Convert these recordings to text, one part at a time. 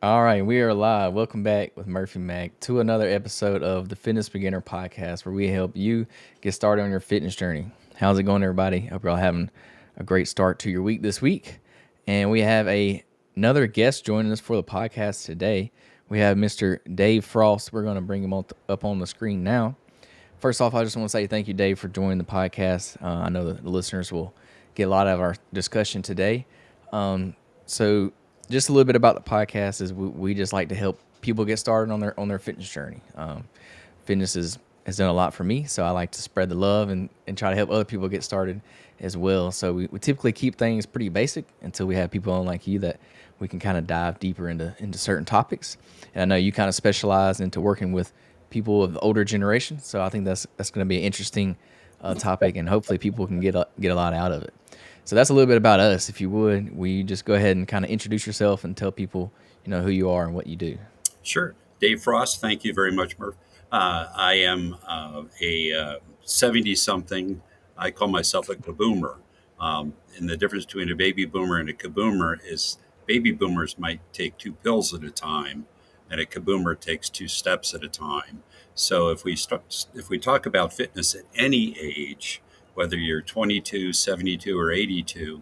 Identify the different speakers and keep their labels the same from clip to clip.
Speaker 1: All right, we are live. Welcome back with Murphy Mac to another episode of the Fitness Beginner Podcast, where we help you get started on your fitness journey. How's it going, everybody? Hope you're all having a great start to your week this week. And we have another guest joining us for the podcast today. We have Mr. Dave Frost. We're going to bring him up on the screen now. First off, I just want to say thank you, Dave, for joining the podcast. I know the listeners will get a lot out of our discussion today. So, just a little bit about the podcast is we just like to help people get started on their fitness journey. Fitness has done a lot for me, so I like to spread the love and try to help other people get started as well. So we typically keep things pretty basic until we have people on like you that we can kind of dive deeper into certain topics. And I know you kind of specialize into working with people of the older generation, so I think that's going to be an interesting topic, and hopefully people can get a lot out of it. So that's a little bit about us. If you would, we just go ahead and kind of introduce yourself and tell people, who you are and what you do.
Speaker 2: Sure. Dave Frost, thank you very much, Murph. I am a 70 something. I call myself a kaboomer. And the difference between a baby boomer and a kaboomer is baby boomers might take two pills at a time, and a kaboomer takes two steps at a time. So if we talk about fitness at any age, whether you're 22, 72, or 82,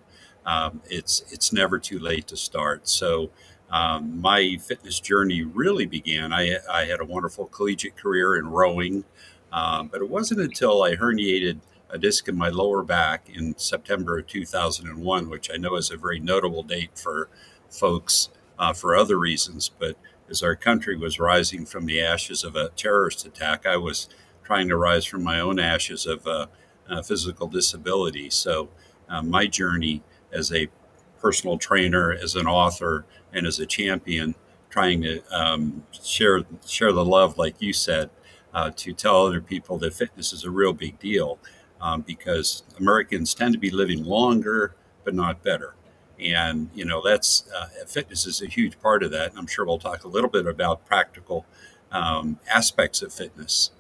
Speaker 2: it's never too late to start. So my fitness journey really began. I had a wonderful collegiate career in rowing, but it wasn't until I herniated a disc in my lower back in September of 2001, which I know is a very notable date for folks for other reasons. But as our country was rising from the ashes of a terrorist attack, I was trying to rise from my own ashes of physical disability. So my journey as a personal trainer, as an author, and as a champion, trying to share the love, like you said, to tell other people that fitness is a real big deal, because Americans tend to be living longer, but not better. And that's fitness is a huge part of that. And I'm sure we'll talk a little bit about practical aspects of fitness.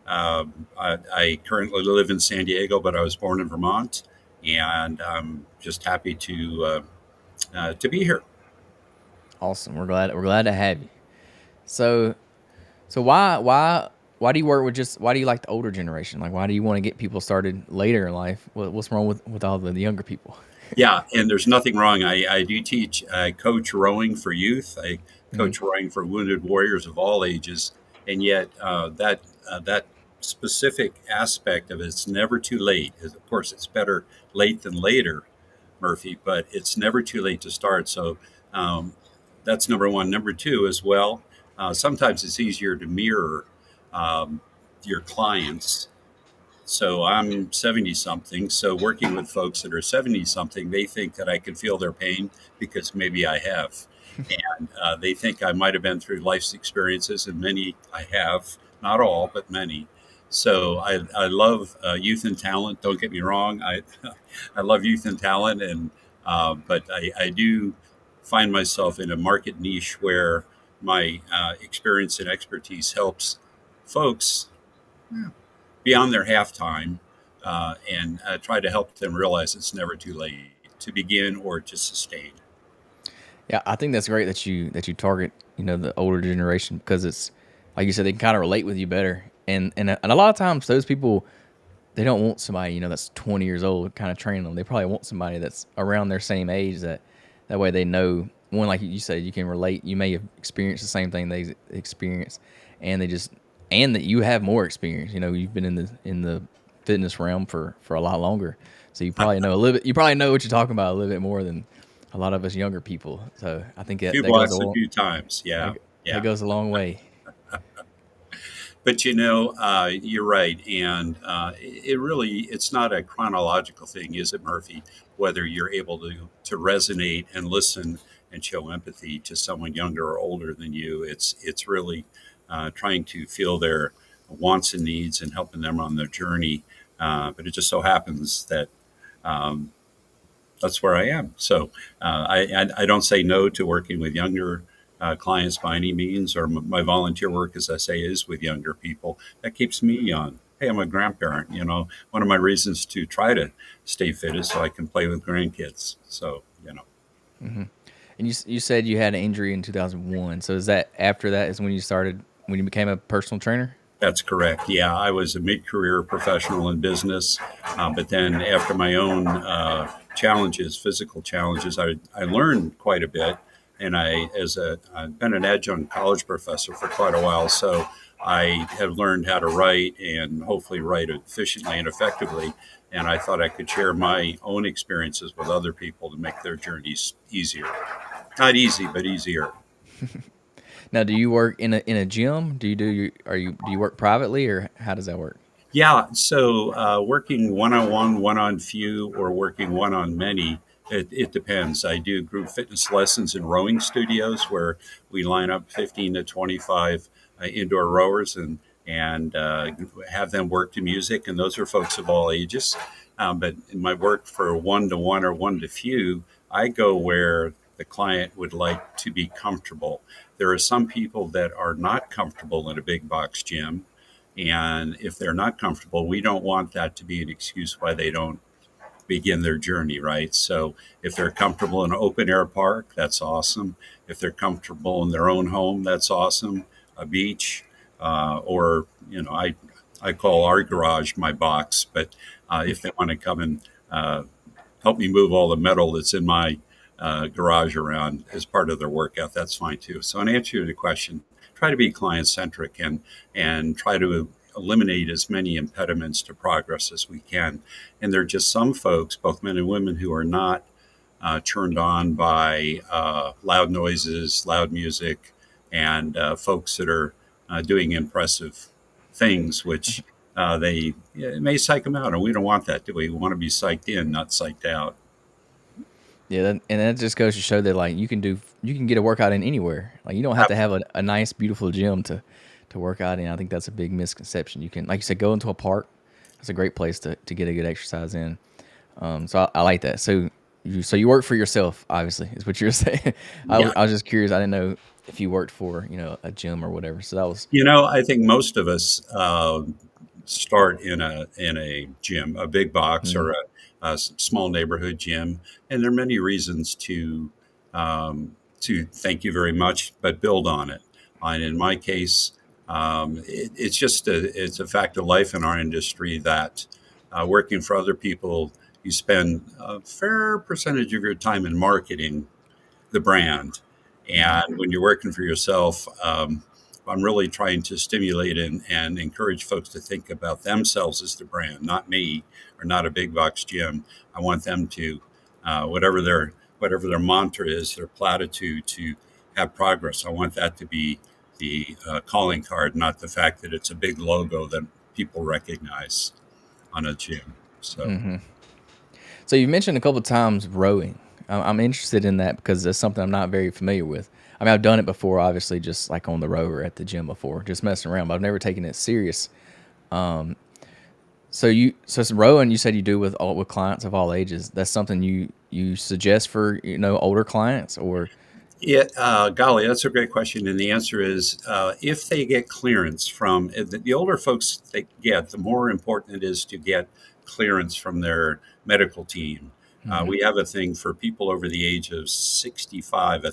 Speaker 2: I currently live in San Diego, but I was born in Vermont, and I'm just happy to be here.
Speaker 1: Awesome. We're glad to have you. So so why do you work with why do you like the older generation? Like, why do you want to get people started later in life? What's wrong with all the younger people?
Speaker 2: Yeah, and there's nothing wrong. I do teach, I coach rowing for youth. I
Speaker 1: Mhm.
Speaker 2: coach rowing for wounded warriors of all ages, and yet that specific aspect of it's never too late. Of course, it's better late than later, Murphy, but it's never too late to start. So um, that's number one. Number two, as well, sometimes it's easier to mirror um, your clients. So I'm 70 something. So working with folks that are 70 something, they think that I can feel their pain because maybe I have. And they think I might have been through life's experiences, and many I have, not all, but many. So I love youth and talent. Don't get me wrong. I love youth and talent, but I do find myself in a market niche where my experience and expertise helps folks beyond their halftime, and try to help them realize it's never too late to begin or to sustain.
Speaker 1: Yeah, I think that's great that you target the older generation, because it's like you said, they can kind of relate with you better, and a lot of times those people, they don't want somebody that's 20 years old kind of training them. They probably want somebody that's around their same age, that way they know, one, like you said, you can relate. You may have experienced the same thing they experience, and they just and that you have more experience. You've been in the fitness realm for a lot longer, so you probably know a little bit. You probably know what you're talking about a little bit more than a lot of us younger people. So I think
Speaker 2: A few
Speaker 1: that goes a
Speaker 2: blocks, a
Speaker 1: long
Speaker 2: few times.
Speaker 1: that,
Speaker 2: Yeah.
Speaker 1: that
Speaker 2: Yeah.
Speaker 1: goes a long way.
Speaker 2: But you're right. And it really, it's not a chronological thing, is it, Murphy? Whether you're able to resonate and listen and show empathy to someone younger or older than you, it's really trying to feel their wants and needs and helping them on their journey. But it just so happens that um, that's where I am. So I don't say no to working with younger clients by any means, or my volunteer work, as I say, is with younger people. That keeps me young. Hey, I'm a grandparent. One of my reasons to try to stay fit is so I can play with grandkids. So.
Speaker 1: And you said you had an injury in 2001. So is that after that is when you started when you became a personal trainer?
Speaker 2: That's correct. Yeah, I was a mid-career professional in business, but then after my own challenges, physical challenges, I learned quite a bit, and I've been an adjunct college professor for quite a while, so I have learned how to write and hopefully write efficiently and effectively. And I thought I could share my own experiences with other people to make their journeys easier. Not easy, but easier.
Speaker 1: Now, do you work in a gym? Do you do you are you do you work privately or how does that work?
Speaker 2: Yeah, so working one on one, one on few, or working one on many, it depends. I do group fitness lessons in rowing studios where we line up 15 to 25 indoor rowers and have them work to music, and those are folks of all ages. But in my work for one to one or one to few, I go where the client would like to be comfortable. There are some people that are not comfortable in a big box gym, and if they're not comfortable, we don't want that to be an excuse why they don't begin their journey, right? So if they're comfortable in an open air park, that's awesome. If they're comfortable in their own home, that's awesome. A beach, or I call our garage my box. But if they want to come and help me move all the metal that's in my garage around as part of their workout, that's fine too. So in answer to the question, try to be client centric and try to eliminate as many impediments to progress as we can. And there are just some folks, both men and women, who are not turned on by loud noises, loud music, and folks that are doing impressive things, which it may psych them out. And we don't want that, do we? We want to be psyched in, not psyched out.
Speaker 1: Yeah, and that just goes to show that like you can get a workout in anywhere. Like you don't have to have a nice beautiful gym to work out in. I think that's a big misconception. You can, like you said, go into a park. That's a great place to get a good exercise in. So I like that. So you work for yourself, obviously, is what you're saying.
Speaker 2: Yeah.
Speaker 1: I was just curious. I didn't know if you worked for a gym or whatever. So that was.
Speaker 2: I think most of us start in a gym, a big box
Speaker 1: Mhm.
Speaker 2: or a small neighborhood gym, and there are many reasons to thank you very much, but build on it. And in my case, it's a fact of life in our industry that working for other people, you spend a fair percentage of your time in marketing the brand.
Speaker 1: Mhm.
Speaker 2: And when you're working for yourself, I'm really trying to stimulate and encourage folks to think about themselves as the brand, not me or not a big box gym. I want them to, whatever their mantra is, their platitude to have progress. I want that to be the calling card, not the fact that it's a big logo that people recognize on a gym. So.
Speaker 1: So you mentioned a couple times rowing. I'm interested in that because that's something I'm not very familiar with. I mean, I've done it before, obviously, just like on the rower at the gym before, just messing around. But I've never taken it serious. So some rowing you said you do with clients of all ages. That's something you suggest for older clients or.
Speaker 2: Yeah, golly, that's a great question. And the answer is if they get clearance from the older folks they get, the more important it is to get clearance from their medical team.
Speaker 1: Mhm.
Speaker 2: We have a thing for people over the age of 65, a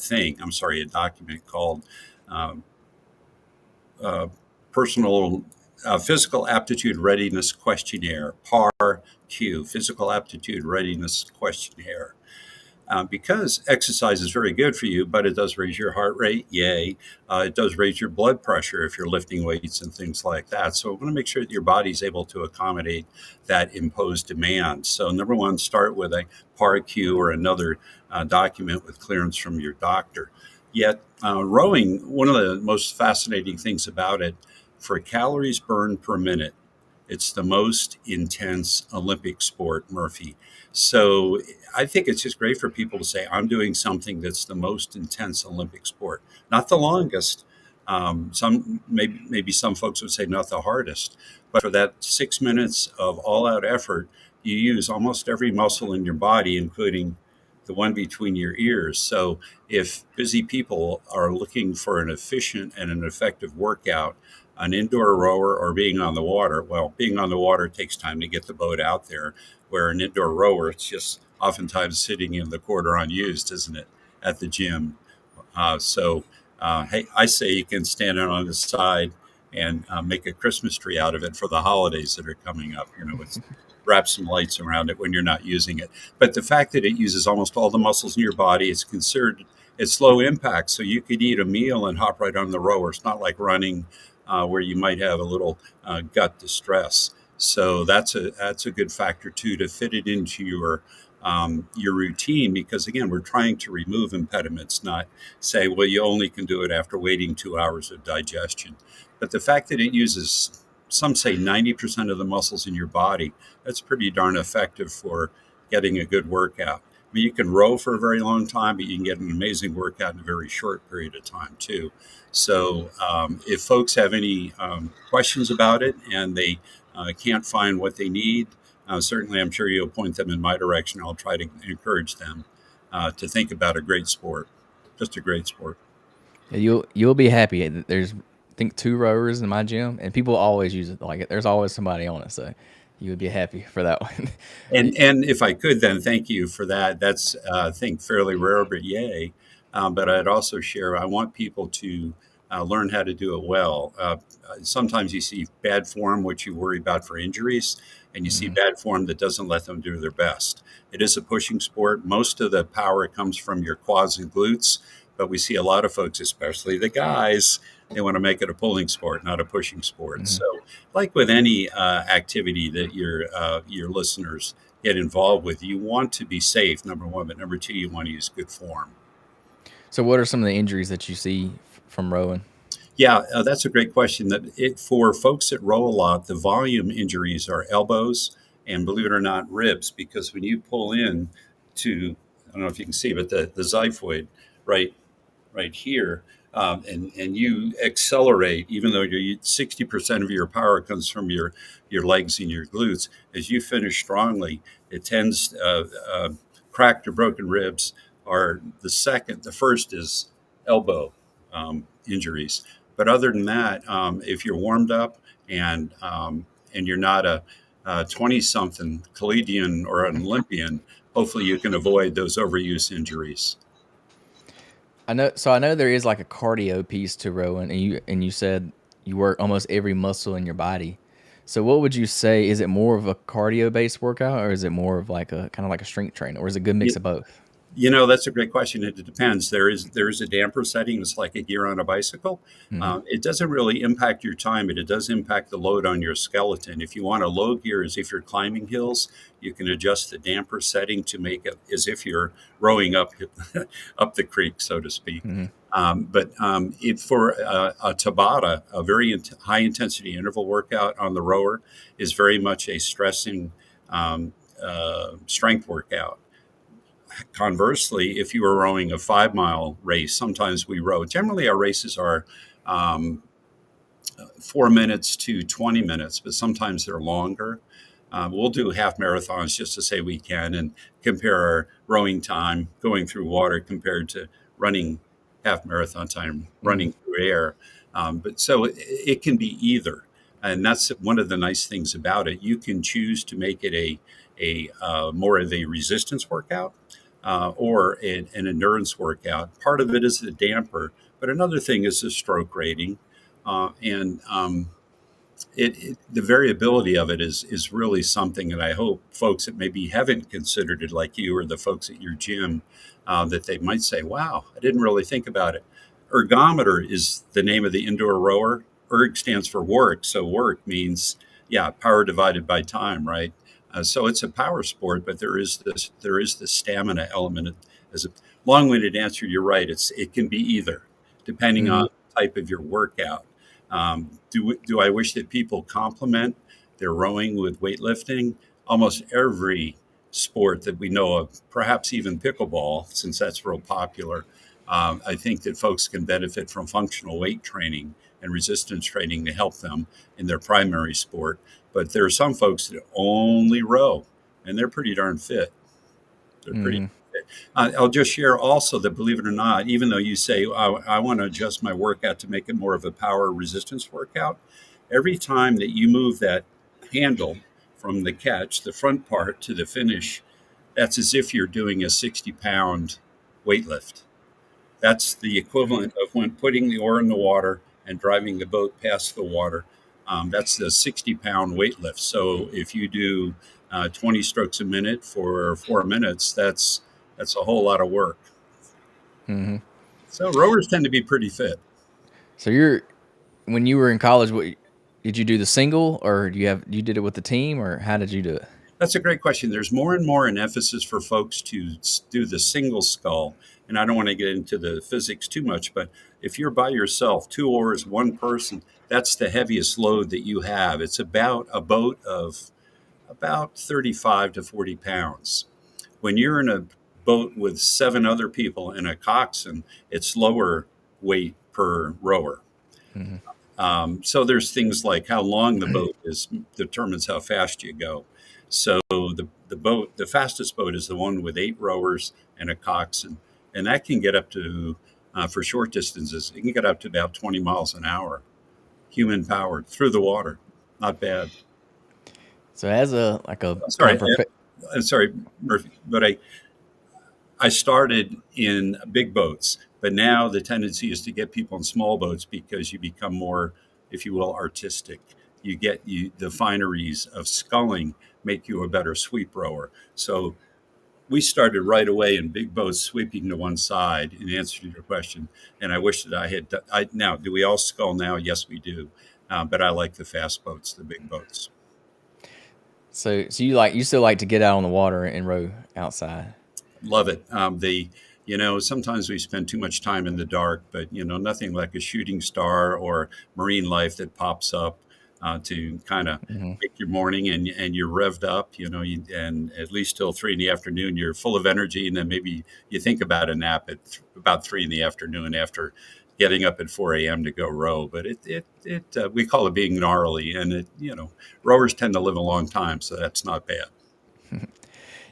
Speaker 2: document called um, uh, Personal Physical Aptitude Readiness Questionnaire, PAR Q, Physical Aptitude Readiness Questionnaire, because exercise is very good for you, but it does raise your heart rate. Yay. It does raise your blood pressure if you're lifting weights and things like that. So we want to make sure that your body's able to accommodate that imposed demand. So number one, start with a PAR-Q or another document with clearance from your doctor. Yet rowing, one of the most fascinating things about it, for calories burned per minute, it's the most intense Olympic sport, Murphy. So I think it's just great for people to say, I'm doing something that's the most intense Olympic sport, not the longest. Maybe some folks would say not the hardest, but for that 6 minutes of all-out effort, you use almost every muscle in your body, including the one between your ears. So if busy people are looking for an efficient and an effective workout, an indoor rower or being on the water, well, being on the water takes time to get the boat out there, where an indoor rower, it's just oftentimes sitting in the quarter unused, isn't it? at the gym. Hey, I say you can stand it on the side and make a Christmas tree out of it for the holidays that are coming up. With wrap some lights around it when you're not using it. But the fact that it uses almost all the muscles in your body, it's low impact. So you could eat a meal and hop right on the rower. It's not like running, where you might have a little gut distress. So that's a good factor too, to fit it into your routine, because again, we're trying to remove impediments, not say, well, you only can do it after waiting 2 hours of digestion. But the fact that it uses, some say, 90% of the muscles in your body, that's pretty darn effective for getting a good workout. I mean, you can row for a very long time, but you can get an amazing workout in a very short period of time too. So, if folks have any questions about it and they can't find what they need, certainly I'm sure you'll point them in my direction. I'll try to encourage them to think about a great sport, just a great sport.
Speaker 1: Yeah, you'll be happy. There's I think 2 rowers in my gym, and people always use it. Like there's always somebody on it, so you would be happy for that one.
Speaker 2: And if I could, then thank you for that. That's I think fairly rare, but yay. But I'd also share. I want people to learn how to do it well. Sometimes you see bad form, which you worry about for injuries, and you see
Speaker 1: Mhm,
Speaker 2: bad form that doesn't let them do their best. It is a pushing sport. Most of the power comes from your quads and glutes, but we see a lot of folks, especially the guys, they want to make it a pulling sport, not a pushing sport.
Speaker 1: mhm.
Speaker 2: So, like with any activity that your listeners get involved with, you want to be safe, number one, but number two, you want to use good form.
Speaker 1: So, what are some of the injuries that you see from rowing?
Speaker 2: Yeah, that's a great question. For folks that row a lot, the volume injuries are elbows and, believe it or not, ribs, because when you pull in to, I don't know if you can see, but the xiphoid, right right here, and you accelerate, even though 60% of your power comes from your legs and your glutes. As you finish strongly, it tends cracked or broken ribs are the second. The first is elbow injuries. But other than that, if you're warmed up and you're not a 20 something collegian or an Olympian, hopefully you can avoid those overuse injuries.
Speaker 1: I know there is like a cardio piece to rowing, and you said you work almost every muscle in your body. So, what would you say? Is it more of a cardio based workout, or is it more of like a kind of like a strength train, or is it a good mix of both?
Speaker 2: That's a great question. It depends. There is a damper setting. It's like a gear on a bicycle.
Speaker 1: Hmm.
Speaker 2: It doesn't really impact your time, but it does impact the load on your skeleton. If you want a low gear, as if you're climbing hills, you can adjust the damper setting to make it as if you're rowing up up the creek, so to speak.
Speaker 1: Hmm.
Speaker 2: For a Tabata, a very high intensity interval workout on the rower is very much a stressing strength workout. Conversely, if you were rowing a 5 mile race, sometimes we row. Generally, our races are um, 4 minutes to 20 minutes, but sometimes they're longer. We'll do half marathons just to say we can and compare our rowing time going through water compared to running half marathon time
Speaker 1: Hmm.
Speaker 2: running through air. But so it can be either. And that's one of the nice things about it. You can choose to make it a more of a resistance workout or an endurance workout. Part of it is the damper, but another thing is the stroke rating. And The variability of it is really something that I hope folks that maybe haven't considered it, like you or the folks at your gym, that they might say, "Wow, I didn't really think about it." Ergometer is the name of the indoor rower. Erg stands for work, so work means, yeah, power divided by time, right? So it's a power sport, but there is the stamina element. As a long-winded answer, you're right. It can be either, depending on
Speaker 1: Hmm.
Speaker 2: the type of your workout. Do I wish that people complement their rowing with weightlifting? Almost every sport that we know of, perhaps even pickleball, since that's real popular. I think that folks can benefit from functional weight training and resistance training to help them in their primary sport. But there are some folks that only row, and they're pretty darn fit. They're pretty.
Speaker 1: Hmm.
Speaker 2: I'll just share also that, believe it or not, even though you say, I want to adjust my workout to make it more of a power resistance workout, every time that you move that handle from the catch, the front part, to the finish, that's as if you're doing a 60-pound weight lift. That's the equivalent of when putting the oar in the water and driving the boat past the water. That's the 60-pound weight lift. So if you do 20 strokes a minute for 4 minutes, that's a whole lot of work.
Speaker 1: Hmm.
Speaker 2: So rowers tend to be pretty fit.
Speaker 1: So when you were in college, what did you do the single, or you did it with the team, or how did you do it?
Speaker 2: That's a great question. There's more and more an emphasis for folks to do the single scull. And I don't want to get into the physics too much, but if you're by yourself, two oars, one person, that's the heaviest load that you have. It's about a boat of about 35 to 40 pounds. When you're in a boat with seven other people in a coxswain, it's lower weight per rower.
Speaker 1: Hmm.
Speaker 2: So there's things like how long the boat is determines how fast you go. So the fastest boat is the one with eight rowers and a coxswain, and that can get up to for short distances. It can get up to about 20 miles an hour, human powered through the water. Not bad.
Speaker 1: So as a like a
Speaker 2: I'm
Speaker 1: kind
Speaker 2: sorry,
Speaker 1: of prof-
Speaker 2: I'm sorry, Murphy, but I started in big boats, but now the tendency is to get people in small boats because you become more, if you will, artistic. You the fineries of sculling make you a better sweep rower. So we started right away in big boats sweeping to one side in answer to your question. And I wish that I had. Now, do we all scull now? Yes, we do. But I like the fast boats, the big boats.
Speaker 1: so you still like to get out on the water and row outside.
Speaker 2: Love it. Sometimes we spend too much time in the dark, but nothing like a shooting star or marine life that pops up to kind of
Speaker 1: Hmm.
Speaker 2: make your morning, and you're revved up. And at least till 3 in the afternoon, you're full of energy, and then maybe you think about a nap at about 3 in the afternoon after getting up at 4 a.m. to go row. But we call it being gnarly, and rowers tend to live a long time, so that's not bad.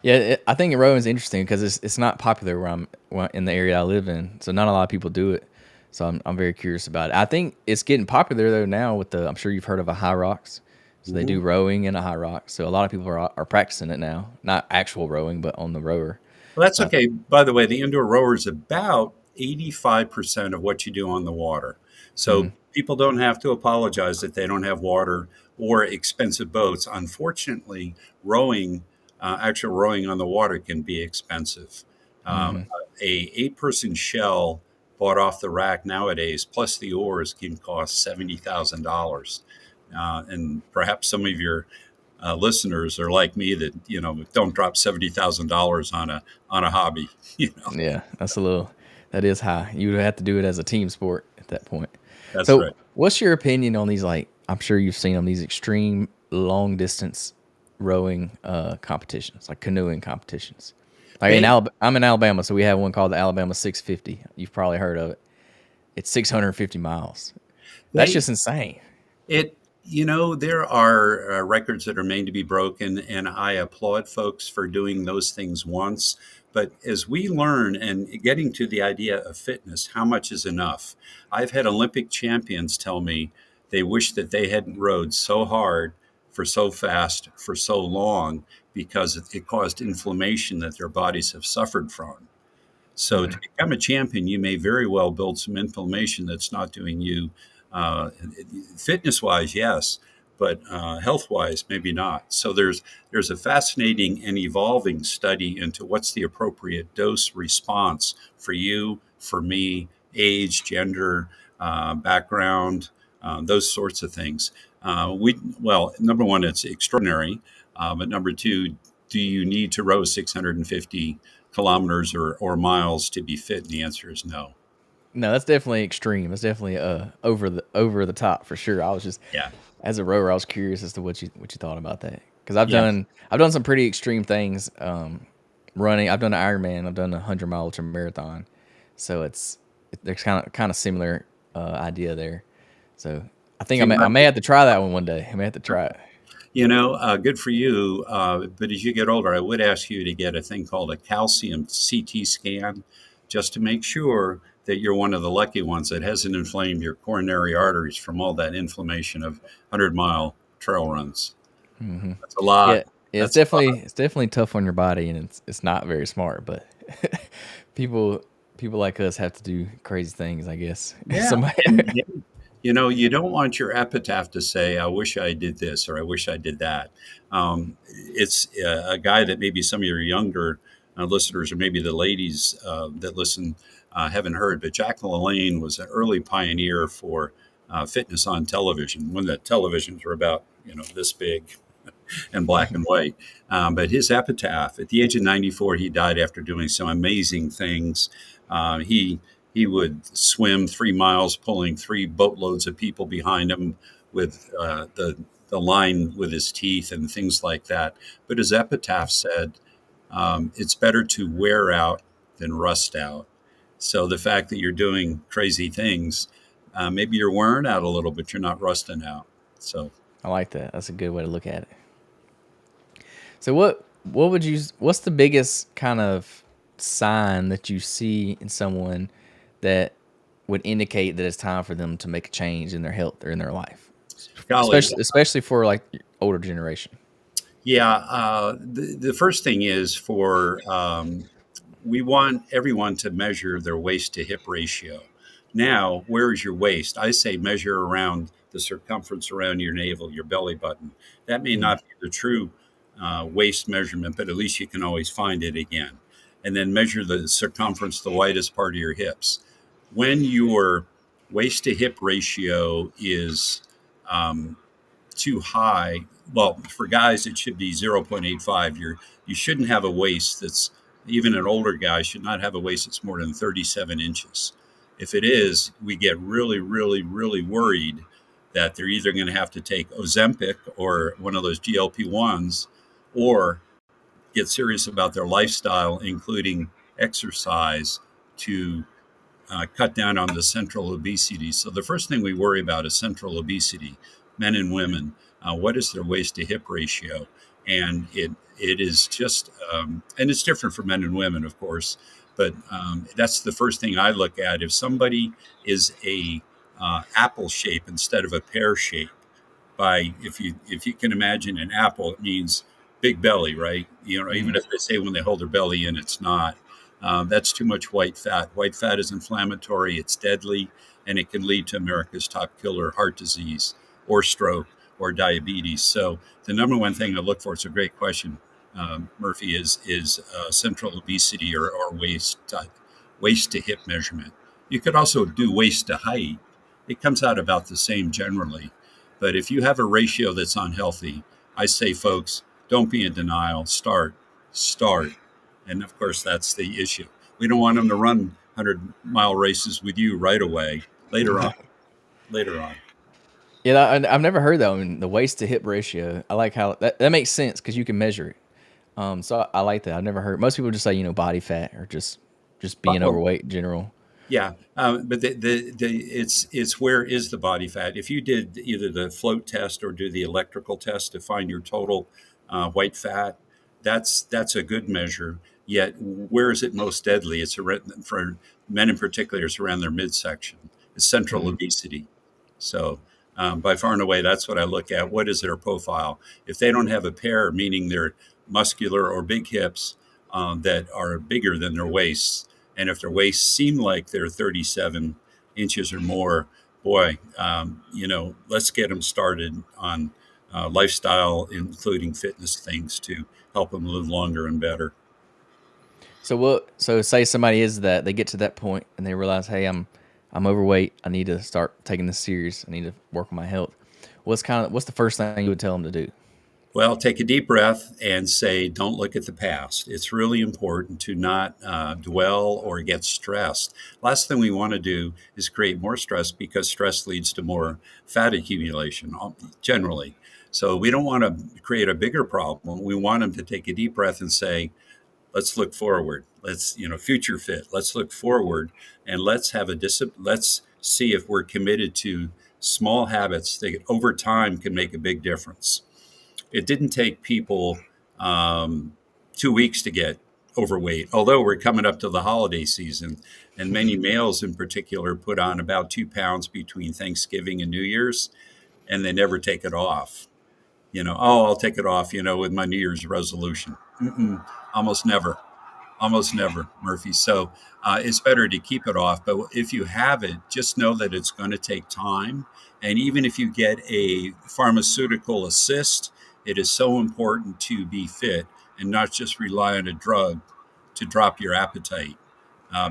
Speaker 1: Yeah, I think rowing is interesting because it's not popular in the area I live in, so not a lot of people do it. So I'm very curious about it. I think it's getting popular though now with the. I'm sure you've heard of a high rocks. So they do rowing in a high rock. So a lot of people are practicing it now, not actual rowing, but on the rower.
Speaker 2: Well, that's
Speaker 1: Uh,
Speaker 2: okay. By the way, the indoor rower is about 85% of what you do on the water.
Speaker 1: mhm,
Speaker 2: So people don't have to apologize that they don't have water or expensive boats. Unfortunately, actual rowing on the water can be expensive. Um,
Speaker 1: mhm.
Speaker 2: a eight-person shell bought off the rack nowadays, plus the oars, can cost $70,000. And perhaps some of your listeners are like me that don't drop $70,000 on a hobby. You know,
Speaker 1: Yeah, that is high. You would have to do it as a team sport at that point.
Speaker 2: that's
Speaker 1: So,
Speaker 2: right.
Speaker 1: what's your opinion on these? Like, I'm sure you've seen them. These extreme long distance rowing competitions, like canoeing competitions. Like
Speaker 2: They
Speaker 1: I'm in Alabama, so we have one called the Alabama 650. You've probably heard of it. It's 650 miles. That's
Speaker 2: they
Speaker 1: just insane.
Speaker 2: It, there are records that are made to be broken, and I applaud folks for doing those things once. But as we learn and getting to the idea of fitness, how much is enough? I've had Olympic champions tell me they wish that they hadn't rowed so hard for so fast for so long because it caused inflammation that their bodies have suffered from. So to become a champion, you may very well build some inflammation that's not doing you fitness wise, yes, but health wise, maybe not. So there's a fascinating and evolving study into what's the appropriate dose response for you, for me, age, gender, background, those sorts of things. Number one, it's extraordinary, but number two, do you need to row 650 kilometers or miles to be fit? And the answer is no.
Speaker 1: No, that's definitely extreme. That's definitely over the top for sure. I was just
Speaker 2: Yeah.
Speaker 1: as a rower, I was curious as to what you thought about that because
Speaker 2: Yes.
Speaker 1: I've done some pretty extreme things. Running, I've done an Ironman, I've done a 100 mile ultra marathon, so there's kind of similar idea there. So I think
Speaker 2: Few
Speaker 1: I may
Speaker 2: miles.
Speaker 1: have to try that one day. I may have to try it.
Speaker 2: Good for you. But as you get older, I would ask you to get a thing called a calcium CT scan just to make sure that you're one of the lucky ones that hasn't inflamed your coronary arteries from all that inflammation of 100-mile trail runs.
Speaker 1: Hmm.
Speaker 2: That's a lot.
Speaker 1: Yeah, yeah,
Speaker 2: That's a lot.
Speaker 1: it's definitely tough on your body, and it's not very smart. But people people like us have to do crazy things, I guess.
Speaker 2: Yeah,
Speaker 1: Somebody.
Speaker 2: and you don't want your epitaph to say, "I wish I did this" or "I wish I did that." It's a guy that maybe some of your younger listeners, or maybe the ladies that listen, haven't heard. But Jack LaLanne was an early pioneer for fitness on television when the televisions were about this big and black and white. But his epitaph, at the age of 94, he died after doing some amazing things. He would swim 3 miles, pulling three boatloads of people behind him with the line with his teeth and things like that. But his epitaph said, "It's better to wear out than rust out." So the fact that you're doing crazy things, maybe you're wearing out a little, but you're not rusting out. So
Speaker 1: I like that. That's a good way to look at it. So what would you what's the biggest kind of sign that you see in someone that would indicate that it's time for them to make a change in their health or in their life?
Speaker 2: golly,
Speaker 1: Especially for like older generation.
Speaker 2: yeah, the first thing is for we want everyone to measure their waist to hip ratio. Now, where is your waist? I say measure around the circumference around your navel, your belly button. That may
Speaker 1: Mm.
Speaker 2: not be the true waist measurement, but at least you can always find it again. And then measure the circumference, the widest part of your hips. When your waist to hip ratio is um, too high. Well, for guys, it should be 0.85. You shouldn't have a waist that's even an older guy should not have a waist that's more than 37 inches. If it is, we get really, really, really worried that they're either going to have to take Ozempic or one of those GLP-1s, or get serious about their lifestyle, including exercise, to cut down on the central obesity. So the first thing we worry about is central obesity, men and women. What is their waist to hip ratio? And it is just, and it's different for men and women, of course, but that's the first thing I look at. If somebody is a apple shape instead of a pear shape, by if you can imagine an apple, it means big belly, right?
Speaker 1: Hmm.
Speaker 2: Even if they say when they hold their belly in, it's not. That's too much white fat. White fat is inflammatory, it's deadly, and it can lead to America's top killer, heart disease, or stroke, or diabetes. So the number one thing to look for, it's a great question, Murphy, is central obesity, or waist to hip measurement. You could also do waist to height. It comes out about the same generally. But if you have a ratio that's unhealthy, I say, folks, don't be in denial. Start. And of course, that's the issue. We don't want them to run 100-mile races with you right away. Later on, later on.
Speaker 1: Yeah, I've never heard that. I mean, the waist to hip ratio. I like how that makes sense because you can measure it. So I like that. I've never heard. Most people just say body fat or just being
Speaker 2: Well,
Speaker 1: overweight in general.
Speaker 2: yeah, but it's where is the body fat? If you did either the float test or do the electrical test to find your total white fat, that's a good measure. Yet, where is it most deadly? It's around, for men in particular, it's around their midsection. It's central
Speaker 1: Hmm.
Speaker 2: obesity. So, by far and away, that's what I look at. What is their profile? If they don't have a pair, meaning they're muscular or big hips that are bigger than their waists, and if their waists seem like they're 37 inches or more, boy, let's get them started on lifestyle, including fitness things to help them live longer and better.
Speaker 1: So what? So say somebody is that they get to that point and they realize, hey, I'm overweight. I need to start taking this serious. I need to work on my health. What's the first thing you would tell them to do?
Speaker 2: Well, take a deep breath and say, don't look at the past. It's really important to not dwell or get stressed. Last thing we want to do is create more stress, because stress leads to more fat accumulation generally. So we don't want to create a bigger problem. We want them to take a deep breath and say, let's look forward. Let's, future fit. Let's look forward, and let's have a let's see if we're committed to small habits that over time can make a big difference. It didn't take people 2 weeks to get overweight, although we're coming up to the holiday season, and many males in particular put on about 2 pounds between Thanksgiving and New Year's, and they never take it off. Oh, I'll take it off, with my New Year's resolution. Mm-mm, almost never. Almost never, Murphy. So it's better to keep it off. But if you have it, just know that it's going to take time. And even if you get a pharmaceutical assist, it is so important to be fit and not just rely on a drug to drop your appetite,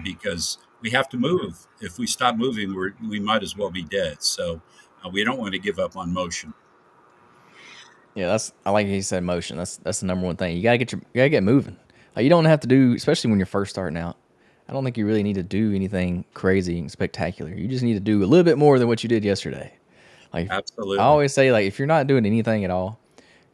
Speaker 2: because we have to move. If we stop moving, we might as well be dead. So we don't want to give up on motion.
Speaker 1: Yeah, that's I like how you said motion. That's the number one thing. You gotta get moving. Like you don't have to do, especially when you're first starting out. I don't think you really need to do anything crazy and spectacular. You just need to do a little bit more than what you did yesterday. Like I
Speaker 2: Absolutely.
Speaker 1: always say, like if you're not doing anything at all,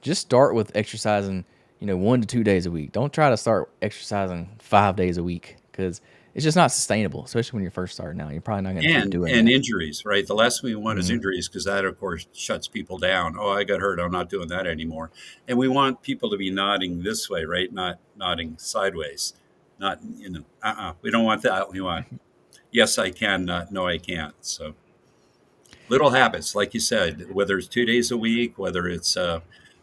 Speaker 1: just start with exercising. 1 to 2 days a week. Don't try to start exercising 5 days a week because it's just not sustainable, especially when you're first starting out. You're probably not going to keep doing
Speaker 2: And
Speaker 1: that.
Speaker 2: injuries, right? The last thing we want is injuries because that, of course, shuts people down. Oh, I got hurt. I'm not doing that anymore. And we want people to be nodding this way, right? Not nodding sideways. Not, we don't want that. We want, yes, I can, not, no, I can't. So little habits, like you said, whether it's 2 days a week, whether it's,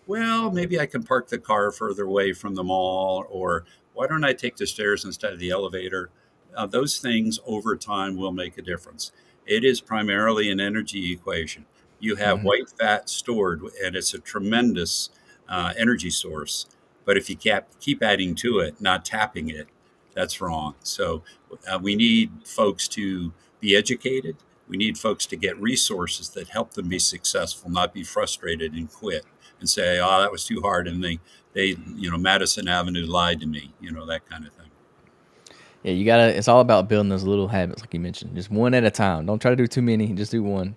Speaker 2: well, maybe I can park the car further away from the mall, or why don't I take the stairs instead of the elevator? Those things over time will make a difference. It is primarily an energy equation. You have
Speaker 1: Hmm.
Speaker 2: white fat stored, and it's a tremendous energy source. But if you keep adding to it, not tapping it, that's wrong. So we need folks to be educated. We need folks to get resources that help them be successful, not be frustrated and quit and say, "Oh, that was too hard," and Madison Avenue lied to me, that kind of thing.
Speaker 1: Yeah, you gotta. It's all about building those little habits, like you mentioned, just one at a time. Don't try to do too many. Just do one,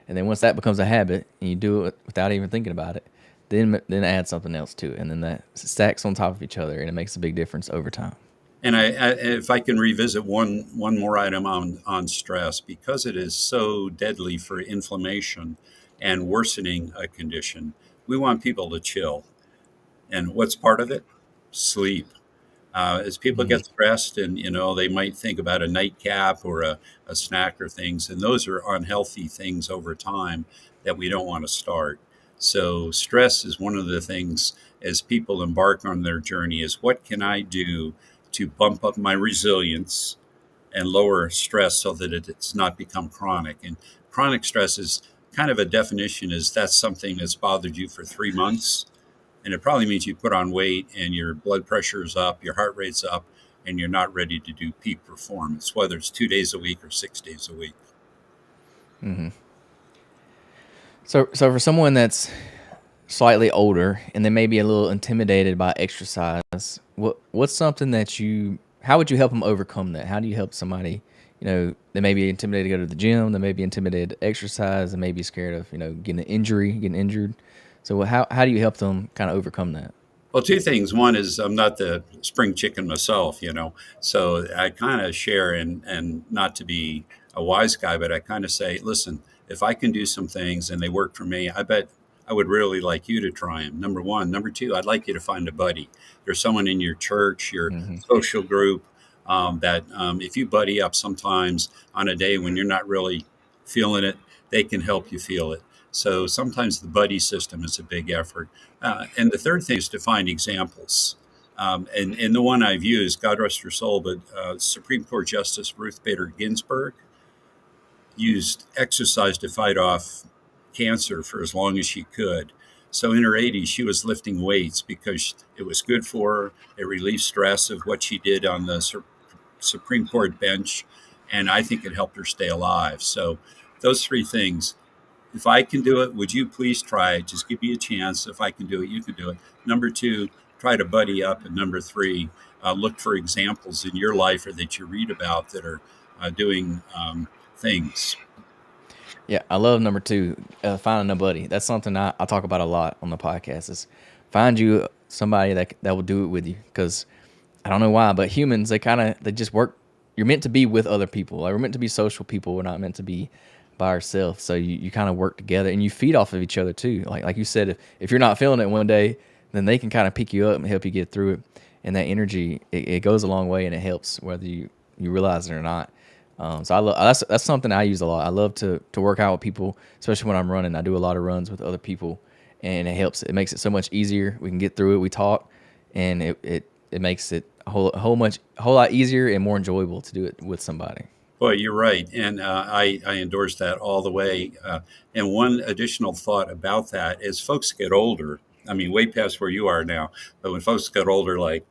Speaker 1: and then once that becomes a habit, and you do it without even thinking about it, then add something else to it, and then that stacks on top of each other, and it makes a big difference over time.
Speaker 2: And if I can revisit one more item on stress, because it is so deadly for inflammation and worsening a condition, we want people to chill. And what's part of it? Sleep. As people
Speaker 1: Hmm.
Speaker 2: get stressed, and they might think about a nightcap or a snack or things, and those are unhealthy things over time that we don't want to start. So stress is one of the things, as people embark on their journey, is what can I do to bump up my resilience and lower stress so that it's not become chronic. And chronic stress is kind of a definition, is that's something that's bothered you for 3 months, and it probably means you put on weight and your blood pressure is up, your heart rate's up, and you're not ready to do peak performance, whether it's 2 days a week or 6 days a week.
Speaker 1: Hmm. So for someone that's slightly older and they may be a little intimidated by exercise, what's something that you how would you help them overcome that? How do you help somebody, they may be intimidated to go to the gym, they may be intimidated to exercise, they may be scared of, getting an injury, getting injured. So how do you help them kind of overcome that?
Speaker 2: Well, two things. One is I'm not the spring chicken myself, so I kind of share, and not to be a wise guy, but I kind of say, listen, if I can do some things and they work for me, I bet I would really like you to try them. Number one. Number two, I'd like you to find a buddy. There's someone in your church, your
Speaker 1: Hmm.
Speaker 2: social group, that if you buddy up sometimes on a day when you're not really feeling it, they can help you feel it. So sometimes the buddy system is a big effort. And the third thing is to find examples. And the one I've used, God rest her soul, but Supreme Court Justice Ruth Bader Ginsburg used exercise to fight off cancer for as long as she could. So in her 80s, she was lifting weights because it was good for her. It relieved stress of what she did on the Supreme Court bench. And I think it helped her stay alive. So those three things, if I can do it, would you please try it? Just give me a chance. If I can do it, you can do it. Number two, try to buddy up. And number three, look for examples in your life or that you read about that are doing things.
Speaker 1: Yeah, I love number two, finding a buddy. That's something I talk about a lot on the podcast. Is find you somebody that will do it with you. Because I don't know why, but humans they just work. You're meant to be with other people. Like, we're meant to be social people. We're not meant to be by ourselves. So you kind of work together and you feed off of each other too. Like you said, if you're not feeling it one day, then they can kind of pick you up and help you get through it. And that energy, it goes a long way and it helps whether you realize it or not. So I love that's something I use a lot. I love to work out with people, especially when I'm running. I do a lot of runs with other people, and it helps. It makes it so much easier. We can get through it. We talk, and it makes it a whole lot easier and more enjoyable to do it with somebody.
Speaker 2: Boy, you're right. And I endorse that all the way. And one additional thought about that is folks get older. I mean, way past where you are now, but when folks get older, like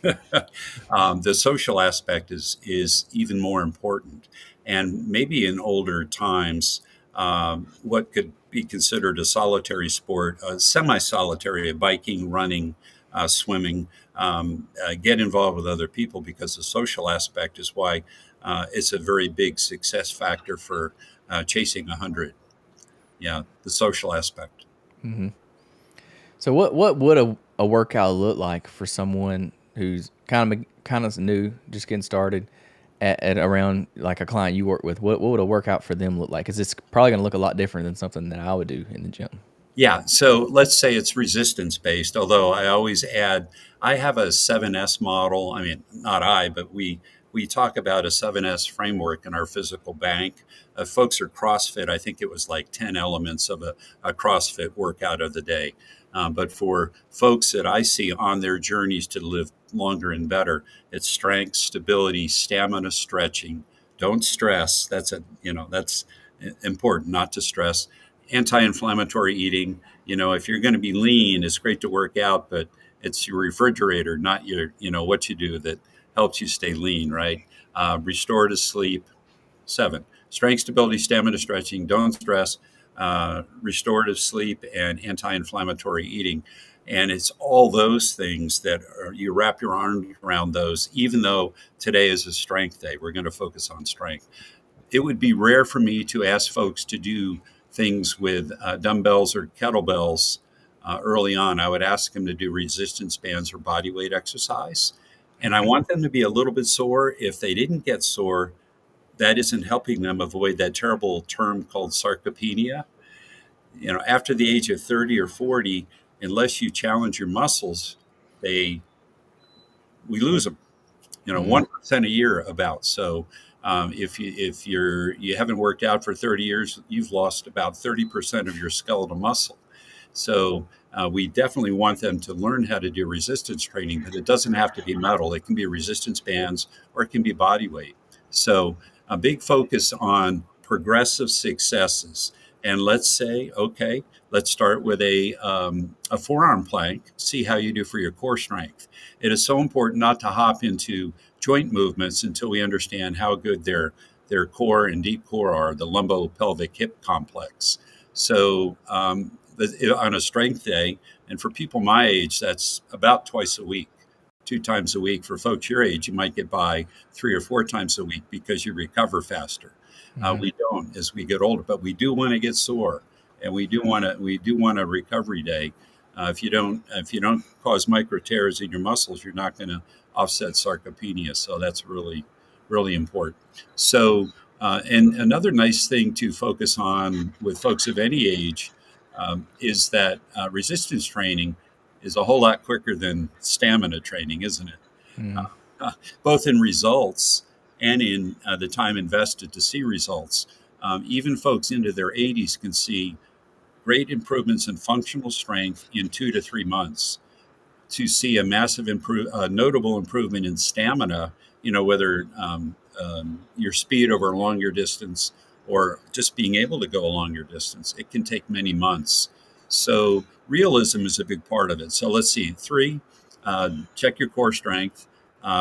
Speaker 2: the social aspect is even more important. And maybe in older times, what could be considered a solitary sport, semi-solitary, biking, running, swimming, get involved with other people, because the social aspect is why it's a very big success factor for chasing 100. Yeah, the social aspect.
Speaker 1: So what would a workout look like for someone who's kind of new, just getting started at around like a client you work with? What would a workout for them look like? Because it's probably going to look a lot different than something that I would do in the gym.
Speaker 2: Yeah, so let's say it's resistance based, although I always add I have a 7S model. I mean, not I, but we talk about a 7S framework in our physical bank. Folks are CrossFit. I think it was like 10 elements of a CrossFit workout of the day. But for folks that I see on their journeys to live longer and better, it's strength, stability, stamina, stretching. Don't stress. That's important, not to stress. Anti-inflammatory eating. If you're going to be lean, it's great to work out, but it's your refrigerator, not what you do, that helps you stay lean, right? Restorative sleep. 7, strength, stability, stamina, stretching. Don't stress. Restorative sleep and anti-inflammatory eating. And it's all those things that you wrap your arm around those. Even though today is a strength day, we're going to focus on strength. It would be rare for me to ask folks to do things with dumbbells or kettlebells early on. I would ask them to do resistance bands or body weight exercise. And I want them to be a little bit sore. If they didn't get sore, that isn't helping them avoid that terrible term called sarcopenia. After the age of 30 or 40, unless you challenge your muscles, they we lose them.
Speaker 1: Mm-hmm.
Speaker 2: 1% a year about. So if you haven't worked out for 30 years, you've lost about 30% of your skeletal muscle. So we definitely want them to learn how to do resistance training, but it doesn't have to be metal. It can be resistance bands or it can be body weight. So a big focus on progressive successes. And let's say, okay, let's start with a forearm plank, see how you do for your core strength. It is so important not to hop into joint movements until we understand how good their core and deep core are, the lumbo-pelvic hip complex. So on a strength day, and for people my age, that's about twice a week, 2 times a week. For folks your age, you might get by 3 or 4 times a week because you recover faster.
Speaker 1: Mm-hmm.
Speaker 2: We don't as we get older, but we do want to get sore, and we do want a recovery day. If you don't cause micro tears in your muscles, you're not going to offset sarcopenia. So that's really, really important. So, and another nice thing to focus on with folks of any age is that resistance training is a whole lot quicker than stamina training, isn't it?
Speaker 1: Mm-hmm.
Speaker 2: Uh, Both in results and in the time invested to see results. Even folks into their 80s can see great improvements in functional strength in 2 to 3 months. To see a notable improvement in stamina, whether your speed over a longer distance or just being able to go a longer distance, it can take many months. So realism is a big part of it. So let's see. 3, check your core strength.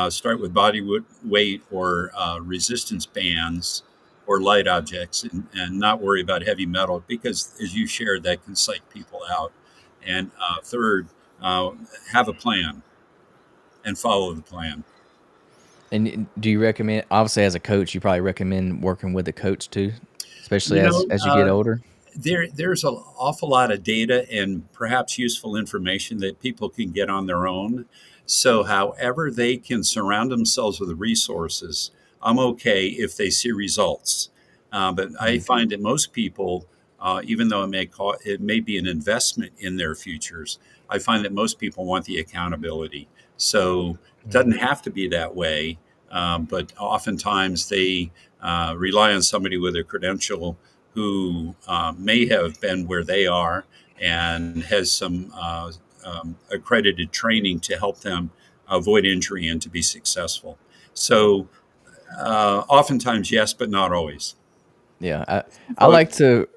Speaker 2: Start with body weight or resistance bands or light objects, and not worry about heavy metal, because, as you shared, that can psych people out. And third, uh, have a plan and follow the plan.
Speaker 1: And do you recommend? Obviously, as a coach, you probably recommend working with a coach too, especially
Speaker 2: You
Speaker 1: as
Speaker 2: know,
Speaker 1: you get older.
Speaker 2: there's an awful lot of data and perhaps useful information that people can get on their own. So, however they can surround themselves with resources, I'm okay if they see results. But I
Speaker 1: Mm-hmm.
Speaker 2: find that most people, even though it may be an investment in their futures, I find that most people want the accountability. So it
Speaker 1: Mm-hmm.
Speaker 2: doesn't have to be that way, but oftentimes they rely on somebody with a credential who may have been where they are and has some accredited training to help them avoid injury and to be successful. So oftentimes, yes, but not always.
Speaker 1: Yeah, I
Speaker 2: Folks,
Speaker 1: like to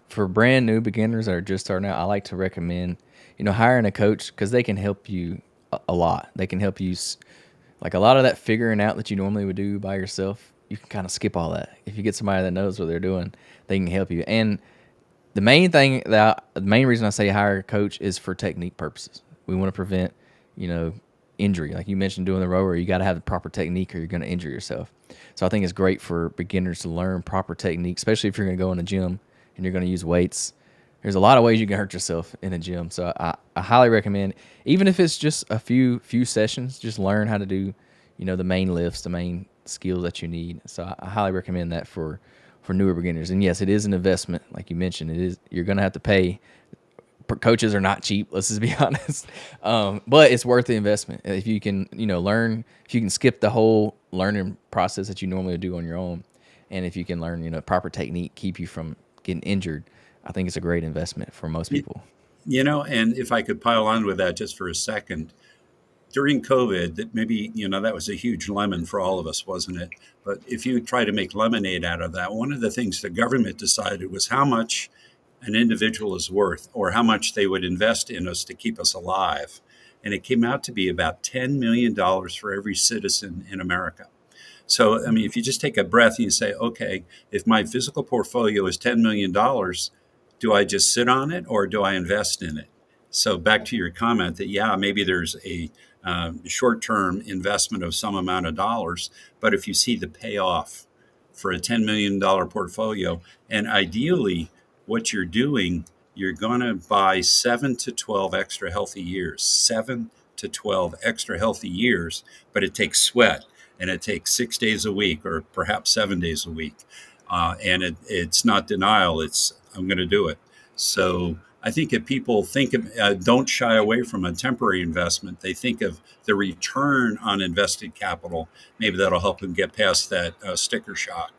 Speaker 1: for brand new beginners that are just starting out. I like to recommend hiring a coach because they can help you a lot. They can help you like a lot of that figuring out that you normally would do by yourself. You can kind of skip all that if you get somebody that knows what they're doing. They can help you. And the main reason I say hire a coach is for technique purposes. We want to prevent, you know, injury. Like you mentioned, doing the rower, you got to have the proper technique, or you're going to injure yourself. So I think it's great for beginners to learn proper technique, especially if you're going to go in a gym and you're going to use weights. There's a lot of ways you can hurt yourself in a gym. So I highly recommend, even if it's just a few sessions, just learn how to do, the main lifts, the main skills that you need. So I highly recommend that for newer beginners. And yes, it is an investment, like you mentioned. It is you're going to have to pay. Coaches are not cheap. Let's just be honest. But it's worth the investment if you can, learn. If you can skip the whole learning process that you normally do on your own, and if you can learn, proper technique, keep you from getting injured. I think it's a great investment for most
Speaker 2: you,
Speaker 1: people.
Speaker 2: and if I could pile on with that just for a second, during COVID, that maybe, that was a huge lemon for all of us, wasn't it? But if you try to make lemonade out of that, one of the things the government decided was how much an individual is worth or how much they would invest in us to keep us alive. And it came out to be about $10 million for every citizen in America. So, I mean, if you just take a breath and you say, okay, if my physical portfolio is $10 million, do I just sit on it or do I invest in it? So, back to your comment that, yeah, maybe there's a short term investment of some amount of dollars, but if you see the payoff for a $10 million portfolio, and ideally, what you're doing, you're going to buy 7 to 12 extra healthy years, 7 to 12 extra healthy years, but it takes sweat and it takes 6 days a week or perhaps 7 days a week. It's not denial, it's I'm going to do it. So I think if people think of, don't shy away from a temporary investment, they think of the return on invested capital. Maybe that'll help them get past that sticker shock.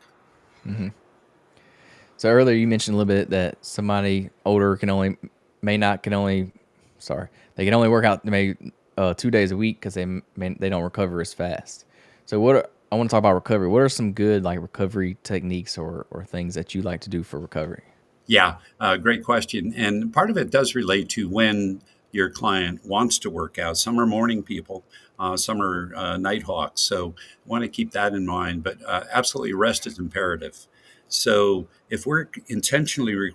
Speaker 1: Hmm. So earlier you mentioned a little bit that somebody older may not can only, sorry, they can only work out maybe 2 days a week because they don't recover as fast. So I want to talk about recovery. What are some good like recovery techniques or things that you like to do for recovery?
Speaker 2: Yeah, great question. And part of it does relate to when your client wants to work out. Some are morning people, some are night hawks. So want to keep that in mind. But absolutely, rest is imperative. So if we're intentionally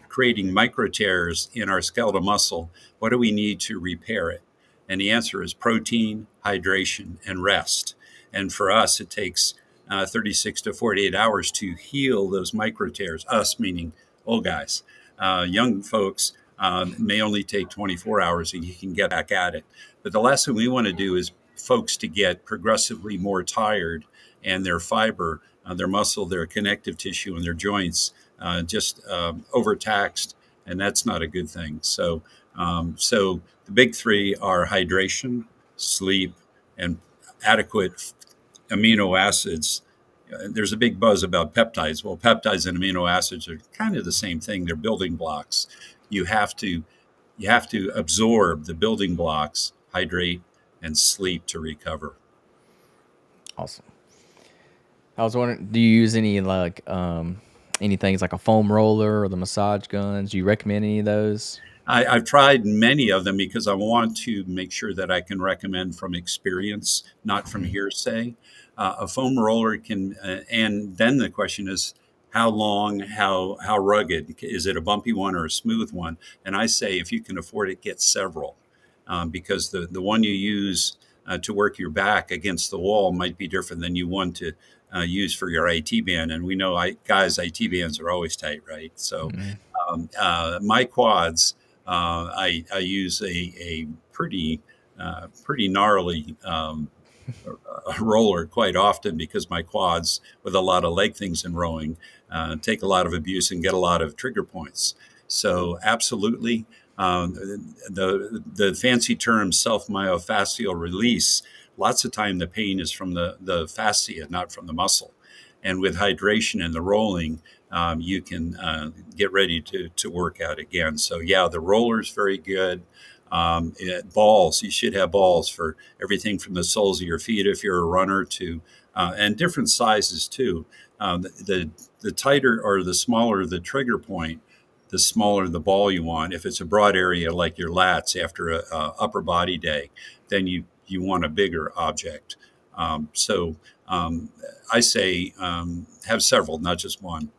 Speaker 2: creating micro tears in our skeletal muscle, what do we need to repair it? And the answer is protein, hydration, and rest. And for us, it takes 36 to 48 hours to heal those micro tears, us meaning old guys. Young folks may only take 24 hours and you can get back at it. But the last thing we want to do is folks to get progressively more tired and their fiber, their muscle, their connective tissue, and their joints just overtaxed. And that's not a good thing. So the big three are hydration, sleep, and adequate amino acids. There's a big buzz about peptides. Well, peptides and amino acids are kind of the same thing. They're building blocks. You have to you have to absorb the building blocks, hydrate, and sleep to recover.
Speaker 1: Awesome. I was wondering, do you use any things like a foam roller or the massage guns? Do you recommend any of those?
Speaker 2: I've tried many of them because I want to make sure that I can recommend from experience, not from hearsay. A foam roller can, and then the question is, how long, how rugged? Is it a bumpy one or a smooth one? And I say, if you can afford it, get several, because the one you use to work your back against the wall might be different than you want to use for your IT band. And we know guys, IT bands are always tight, right? So
Speaker 1: Mm-hmm.
Speaker 2: my quads, I use a pretty gnarly roller quite often because my quads, with a lot of leg things in rowing, take a lot of abuse and get a lot of trigger points. So absolutely, the fancy term self myofascial release. Lots of time the pain is from the fascia, not from the muscle. And with hydration and the rolling, you can get ready to work out again. So yeah, the roller is very good. Balls, you should have balls for everything from the soles of your feet if you're a runner to, and different sizes too. The tighter or the smaller the trigger point, the smaller the ball you want. If it's a broad area like your lats after a upper body day, then you want a bigger object. So I say have several, not just one.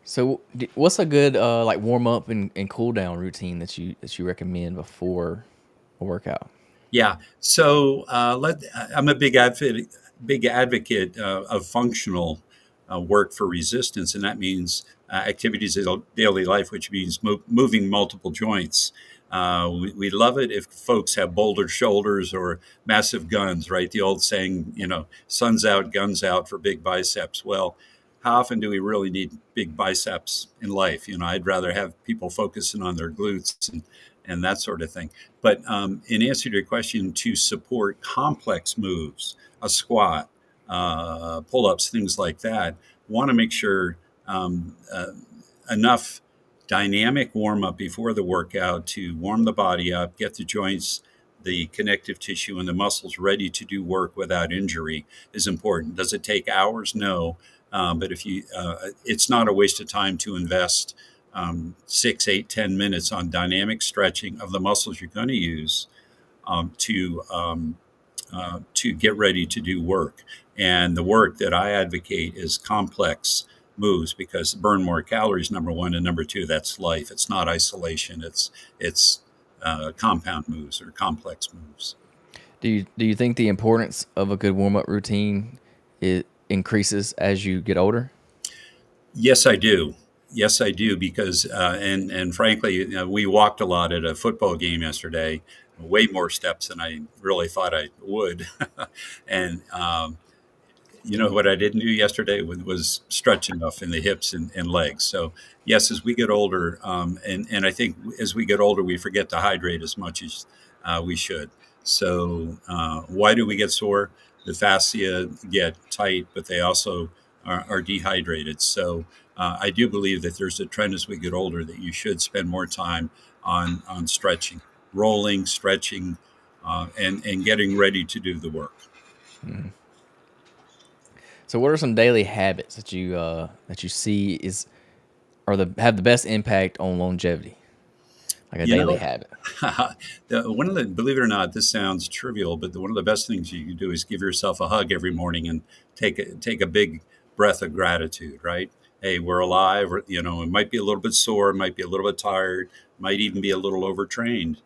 Speaker 1: So, what's a good like warm up and cool down routine that you recommend before a workout?
Speaker 2: Yeah. So I'm a big advocate of functional work for resistance, and that means activities of daily life, which means moving multiple joints. We love it if folks have boulder shoulders or massive guns, right? The old saying, sun's out, guns out for big biceps. Well, how often do we really need big biceps in life? I'd rather have people focusing on their glutes and that sort of thing. But in answer to your question, to support complex moves, a squat, pull ups, things like that, want to make sure enough dynamic warm up before the workout to warm the body up, get the joints, the connective tissue, and the muscles ready to do work without injury is important. Does it take hours? No. But it's not a waste of time to invest 6, 8, 10 minutes on dynamic stretching of the muscles you're going to use um, to um, to get ready to do work. And the work that I advocate is complex moves because burn more calories. Number one, and number two, that's life. It's not isolation. It's compound moves or complex moves.
Speaker 1: Do you think the importance of a good warm up routine it increases as you get older?
Speaker 2: Yes, I do. Yes, I do because and frankly, we walked a lot at a football game yesterday, way more steps than I really thought I would, and what I didn't do yesterday was stretch enough in the hips and legs. So yes, as we get older, and I think as we get older, we forget to hydrate as much as we should. So why do we get sore? The fascia get tight, but they also are dehydrated. So I do believe that there's a trend as we get older that you should spend more time on stretching, rolling, stretching, and getting ready to do the work.
Speaker 1: So, what are some daily habits that you see is or the have the best impact on longevity? Like a
Speaker 2: You
Speaker 1: daily
Speaker 2: know,
Speaker 1: habit.
Speaker 2: one of the believe it or not, this sounds trivial, but one of the best things you can do is give yourself a hug every morning and take a big breath of gratitude. Right? Hey, we're alive. It might be a little bit sore, it might be a little bit tired, might even be a little overtrained.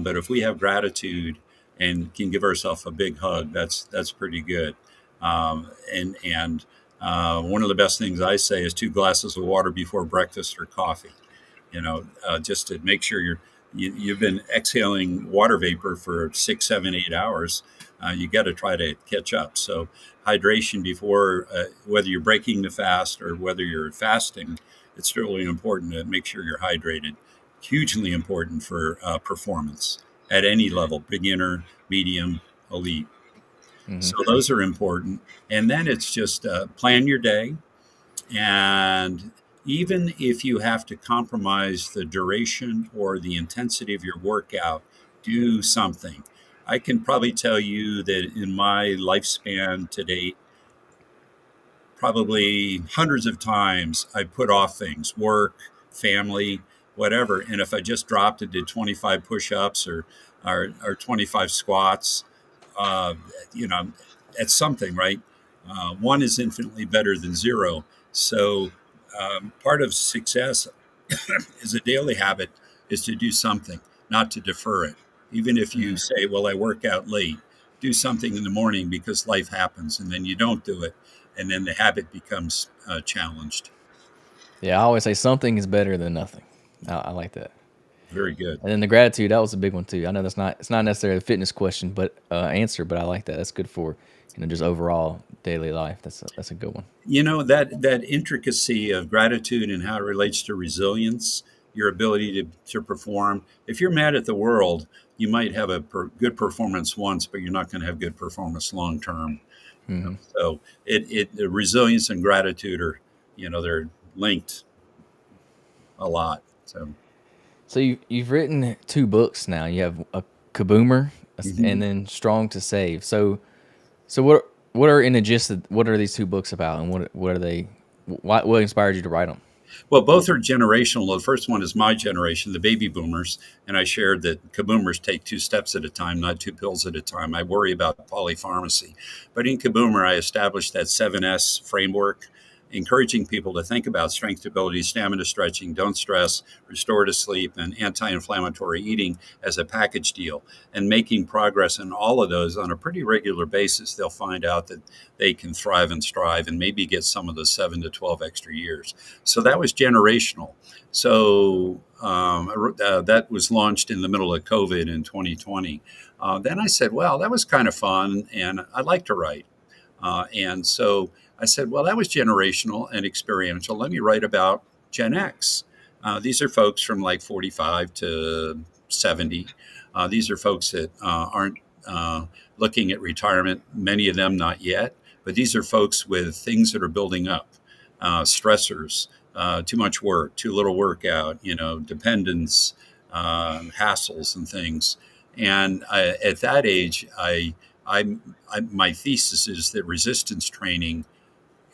Speaker 2: But if we have gratitude and can give ourselves a big hug, that's pretty good. And one of the best things I say is 2 glasses of water before breakfast or coffee. Just to make sure you've been exhaling water vapor for 6, 7, 8 hours. You got to try to catch up. So hydration before, whether you're breaking the fast or whether you're fasting, it's really important to make sure you're hydrated. Hugely important for performance at any level, beginner, medium, elite.
Speaker 1: Hmm.
Speaker 2: So those are important. And then it's just plan your day, and even if you have to compromise the duration or the intensity of your workout, do something. I can probably tell you that in my lifespan to date, probably hundreds of times I put off things, work, family, whatever. And if I just dropped and did 25 push ups or 25 squats, uh, you know, it's something, right? One is infinitely better than zero. So part of success is a daily habit is to do something, not to defer it. Even if you
Speaker 1: Hmm.
Speaker 2: say, well, I work out late, do something in the morning because life happens and then you don't do it. And then the habit becomes challenged.
Speaker 1: Yeah, I always say something is better than nothing. I like that.
Speaker 2: Very good.
Speaker 1: And then the gratitude, that was a big one too. I know it's not necessarily a fitness question, but answer, but I like that. That's good for just overall daily life. That's a good one.
Speaker 2: That intricacy of gratitude and how it relates to resilience, your ability to perform. If you're mad at the world, you might have a good performance once, but you're not going to have good performance long term.
Speaker 1: Hmm.
Speaker 2: So the resilience and gratitude are, they're linked a lot. So
Speaker 1: So you've written two books now. You have a Kaboomer
Speaker 2: Mhm.
Speaker 1: and then Strong to Save. So what are in the gist of, what are these two books about, and what are they? What inspired you to write them?
Speaker 2: Well, both are generational. The first one is my generation, the baby boomers. And I shared that kaboomers take two steps at a time, not two pills at a time. I worry about polypharmacy. But in Kaboomer, I established that 7S framework, encouraging people to think about strength, stability, stamina, stretching, don't stress, restorative sleep, and anti inflammatory eating as a package deal. And making progress in all of those on a pretty regular basis, they'll find out that they can thrive and strive and maybe get some of the 7 to 12 extra years. So that was generational. So that was launched in the middle of COVID in 2020. Then I said, well, that was kind of fun, and I like to write. And so I said, well, that was generational and experiential. Let me write about Gen X. These are folks from like 45 to 70. These are folks that aren't looking at retirement, many of them not yet, but these are folks with things that are building up, stressors, too much work, too little workout, dependence, hassles, and things. And at that age, my thesis is that resistance training,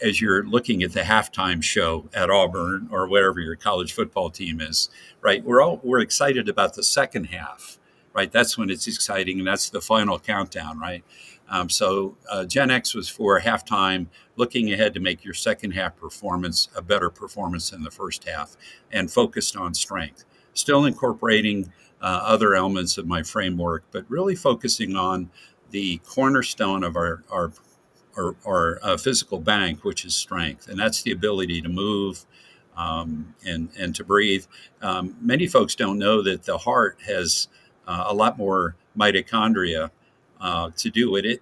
Speaker 2: as you're looking at the halftime show at Auburn or wherever your college football team is, right? We're excited about the second half, right? That's when it's exciting, and that's the final countdown, right? So Gen X was for halftime, looking ahead to make your second half performance a better performance than the first half, and focused on strength. Still incorporating other elements of my framework, but really focusing on the cornerstone of our physical bank, which is strength, and that's the ability to move and to breathe. Many folks don't know that the heart has a lot more mitochondria to do what it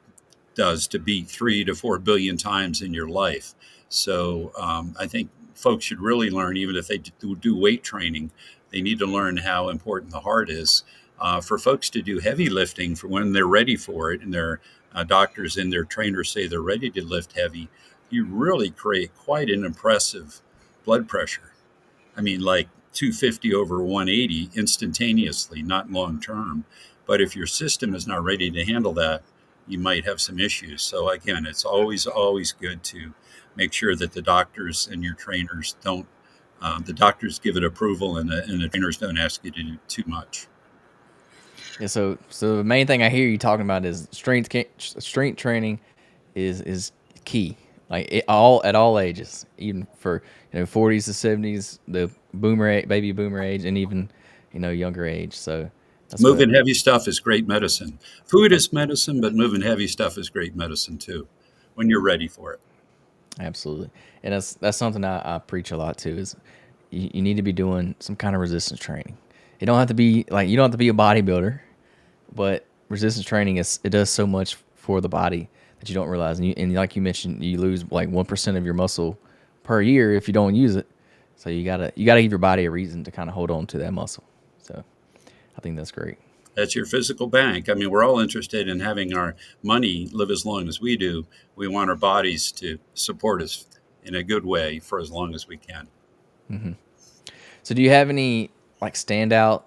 Speaker 2: does to beat 3 to 4 billion times in your life. So I think folks should really learn, even if they do weight training, they need to learn how important the heart is. For folks to do heavy lifting for when they're ready for it, and their doctors and their trainers say they're ready to lift heavy, you really create quite an impressive blood pressure. I mean, like 250 over 180 instantaneously, not long term. But if your system is not ready to handle that, you might have some issues. So again, it's always good to make sure that the doctors and your trainers don't. The doctors give it approval, and the trainers don't ask you to do too much.
Speaker 1: Yeah. So the main thing I hear you talking about is strength training is key. Like all at all ages, even for 40s to 70s, the baby boomer age, and even younger age. So that's what.
Speaker 2: Moving heavy stuff is great medicine. Food is medicine, but moving heavy stuff is great medicine too, when you're ready for it.
Speaker 1: Absolutely, and that's something I preach a lot too. Is you need to be doing some kind of resistance training. You don't have to be like you don't have to be a bodybuilder, but resistance training it does so much for the body that you don't realize. And like you mentioned, you lose like 1% of your muscle per year if you don't use it. So you gotta give your body a reason to kind of hold on to that muscle. So I think that's great.
Speaker 2: That's your physical bank. I mean, we're all interested in having our money live as long as we do. We want our bodies to support us in a good way for as long as we can.
Speaker 1: So do you have any like standout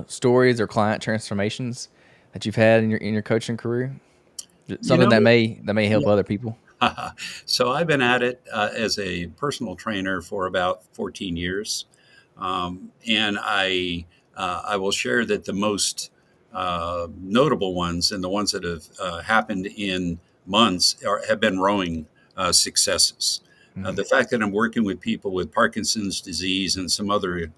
Speaker 1: stories or client transformations that you've had in your coaching career?
Speaker 2: You
Speaker 1: Something
Speaker 2: know,
Speaker 1: that may help
Speaker 2: yeah.
Speaker 1: other people.
Speaker 2: So I've been at it as a personal trainer for about 14 years. And I will share that the most notable ones and the ones that have happened in months have been rowing successes.
Speaker 1: Hmm.
Speaker 2: The fact that I'm working with people with Parkinson's disease and some other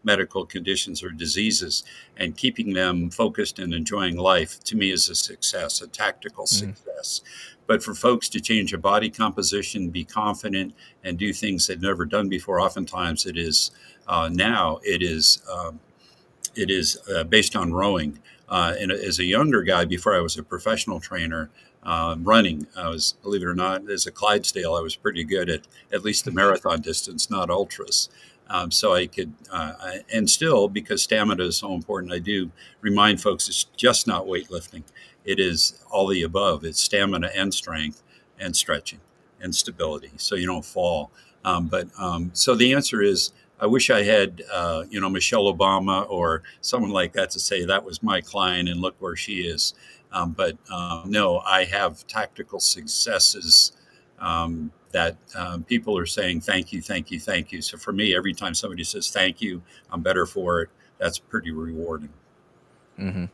Speaker 2: medical conditions or diseases and keeping them focused and enjoying life, to me, is a success, a tactical
Speaker 1: Hmm.
Speaker 2: success. But for folks to change a body composition, be confident, and do things they've never done before, oftentimes now it is based on rowing. And as a younger guy, before I was a professional trainer, running, I was, believe it or not, as a Clydesdale, I was pretty good at least the marathon distance, not ultras. So I could, and still, because stamina is so important, I do remind folks it's just not weightlifting. It is all the above. It's stamina and strength and stretching and stability, so you don't fall. So the answer is I wish I had, Michelle Obama or someone like that to say that was my client and look where she is. But no, I have tactical successes that people are saying thank you, thank you, thank you. So for me, every time somebody says thank you, I'm better for it. That's pretty rewarding.
Speaker 1: Hmm.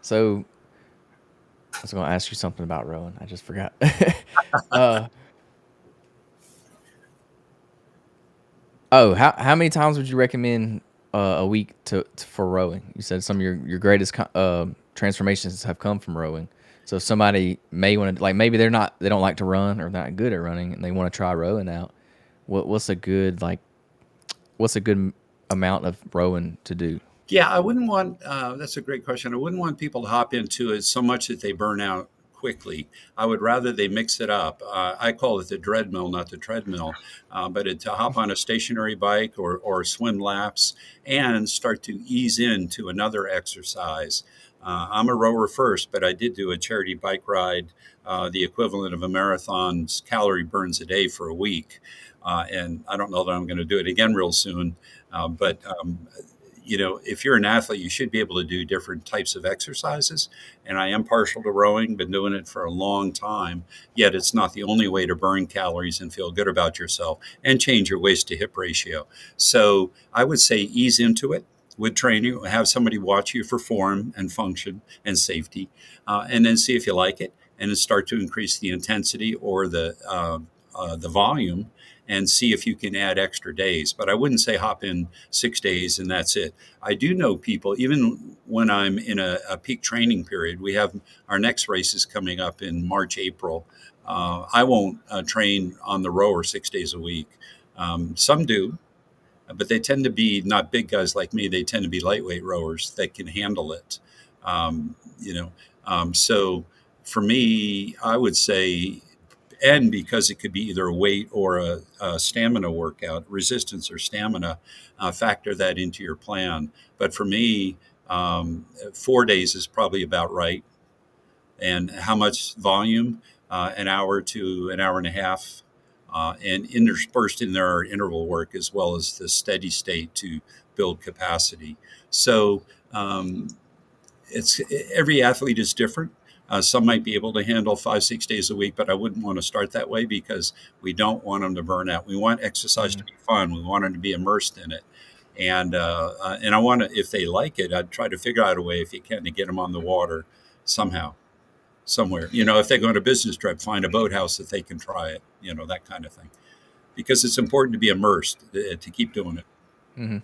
Speaker 1: So I was going to ask you something about rowing. I just forgot. uh, how many times would you recommend a week for rowing? You said some of your greatest transformations have come from rowing. So if somebody may want to, like, maybe they don't like to run or they're not good at running and they want to try rowing out. What's a good amount of rowing to do?
Speaker 2: Yeah, I wouldn't want, that's a great question. I wouldn't want people to hop into it so much that they burn out quickly. I would rather they mix it up. I call it the dreadmill, not the treadmill, to hop on a stationary bike or swim laps and start to ease into another exercise. I'm a rower first, but I did do a charity bike ride, the equivalent of a marathon's calorie burns a day for a week. And I don't know that I'm going to do it again real soon. If you're an athlete, you should be able to do different types of exercises. And I am partial to rowing, been doing it for a long time. Yet it's not the only way to burn calories and feel good about yourself and change your waist to hip ratio. So I would say ease into it with training, have somebody watch you for form and function and safety, and then see if you like it, and then start to increase the intensity or the volume and see if you can add extra days. But I wouldn't say hop in 6 days and that's it. I do know people, even when I'm in a peak training period, we have our next races coming up in March, April. I won't train on the rower 6 days a week. Some do, but they tend to be not big guys like me. They tend to be lightweight rowers that can handle it. Um, you know, so for me, I would say, and because it could be either a weight or a stamina workout, resistance or stamina, factor that into your plan. But for me, 4 days is probably about right. And how much volume? An hour to an hour and a half. And interspersed in there are interval work as well as the steady state to build capacity. So um, it's every athlete is different. Some might be able to handle 5, 6 days a week, but I wouldn't want to start that way because we don't want them to burn out. We want exercise to
Speaker 1: Hmm.
Speaker 2: be fun. We want them to be immersed in it. And I want to, if they like it, I'd try to figure out a way, if you can, to get them on the water somehow, somewhere. If they go on a business trip, find a boathouse that they can try it. That kind of thing. Because it's important to be immersed to keep doing it.
Speaker 1: Hmm.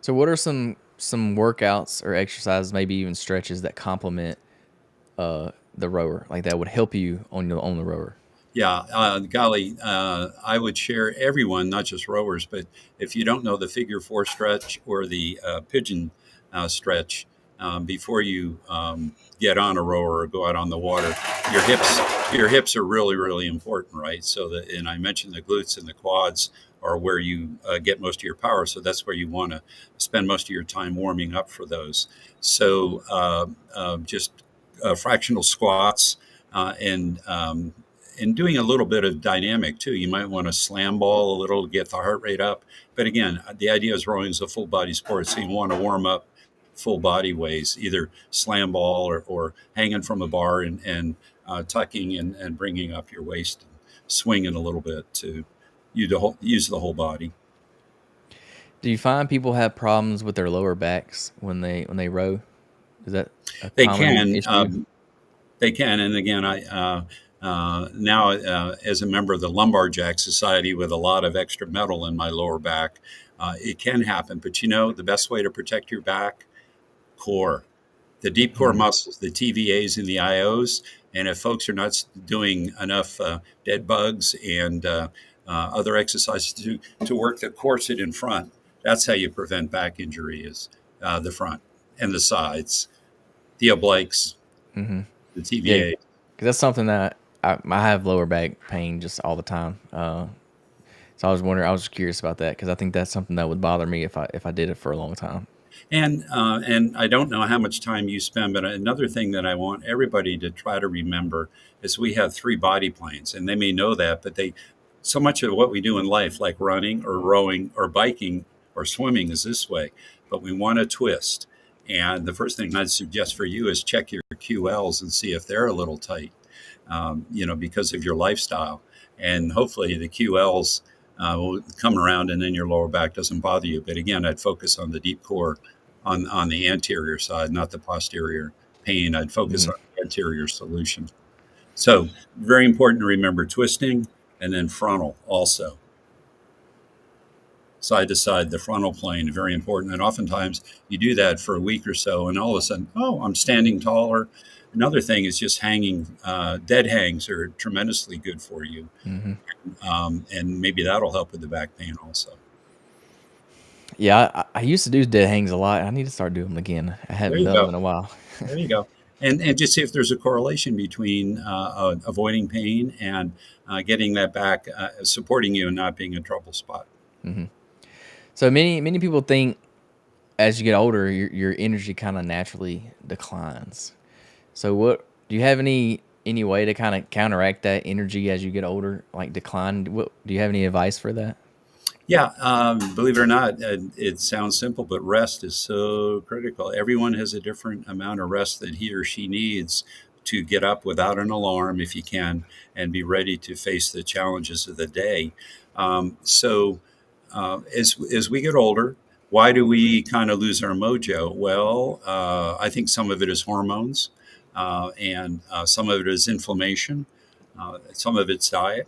Speaker 1: So what are some workouts or exercises, maybe even stretches that complement the rower, like that would help you on the rower?
Speaker 2: Yeah, golly, I would share everyone, not just rowers, but if you don't know the figure four stretch or the pigeon stretch, before you get on a rower or go out on the water, your hips, your hips are really, really important, right? And I mentioned the glutes and the quads are where you get most of your power. So that's where you want to spend most of your time warming up for those. So just fractional squats and doing a little bit of dynamic too. You might want to slam ball a little to get the heart rate up. But again, the idea is rowing is a full body sport. So you want to warm up full body ways, either slam ball or hanging from a bar and tucking and bringing up your waist and swinging a little bit to use the whole body.
Speaker 1: Do you find people have problems with their lower backs when they row? Is that a
Speaker 2: They
Speaker 1: common
Speaker 2: can.
Speaker 1: issue?
Speaker 2: They can, and again, I now as a member of the Lumbar Jack Society with a lot of extra metal in my lower back, it can happen. But the best way to protect your back, core, the deep core
Speaker 1: Mhm.
Speaker 2: muscles, the TVAs and the IOs. And if folks are not doing enough dead bugs and other exercises to work the corset in front, that's how you prevent back injury is the front and the sides, the obliques,
Speaker 1: Mhm.
Speaker 2: the
Speaker 1: Yeah,
Speaker 2: TVA.
Speaker 1: because that's something that I have lower back pain just all the time. So I was curious about that because I think that's something that would bother me if I did it for a long time.
Speaker 2: And I don't know how much time you spend, but another thing that I want everybody to try to remember is we have three body planes, and they may know that, but they so much of what we do in life, like running or rowing or biking, or swimming is this way, but we want to twist. And the first thing I'd suggest for you is check your QLs and see if they're a little tight, because of your lifestyle. And hopefully the QLs will come around and then your lower back doesn't bother you. But again, I'd focus on the deep core on the anterior side, not the posterior pain. I'd focus
Speaker 1: Hmm.
Speaker 2: on the anterior solution. So very important to remember twisting and then frontal also. Side to side, the frontal plane, very important. And oftentimes you do that for a week or so, and all of a sudden, oh, I'm standing taller. Another thing is just hanging. Dead hangs are tremendously good for you,
Speaker 1: Hmm.
Speaker 2: and maybe that'll help with the back pain also.
Speaker 1: Yeah, I used to do dead hangs a lot. I need to start doing them again. I
Speaker 2: There
Speaker 1: haven't
Speaker 2: you
Speaker 1: done them
Speaker 2: go.
Speaker 1: in a while.
Speaker 2: There you go. And just see if there's a correlation between avoiding pain and getting that back, supporting you and not being a trouble spot.
Speaker 1: Hmm. So many people think as you get older, your energy kind of naturally declines. So what do you have any way to kind of counteract that energy as you get older, like decline? What do you have any advice for that?
Speaker 2: Yeah, believe it or not, it sounds simple, but rest is so critical. Everyone has a different amount of rest that he or she needs to get up without an alarm, if you can, and be ready to face the challenges of the day. As we get older, why do we kind of lose our mojo? Well, I think some of it is hormones, and some of it is inflammation, some of it's diet,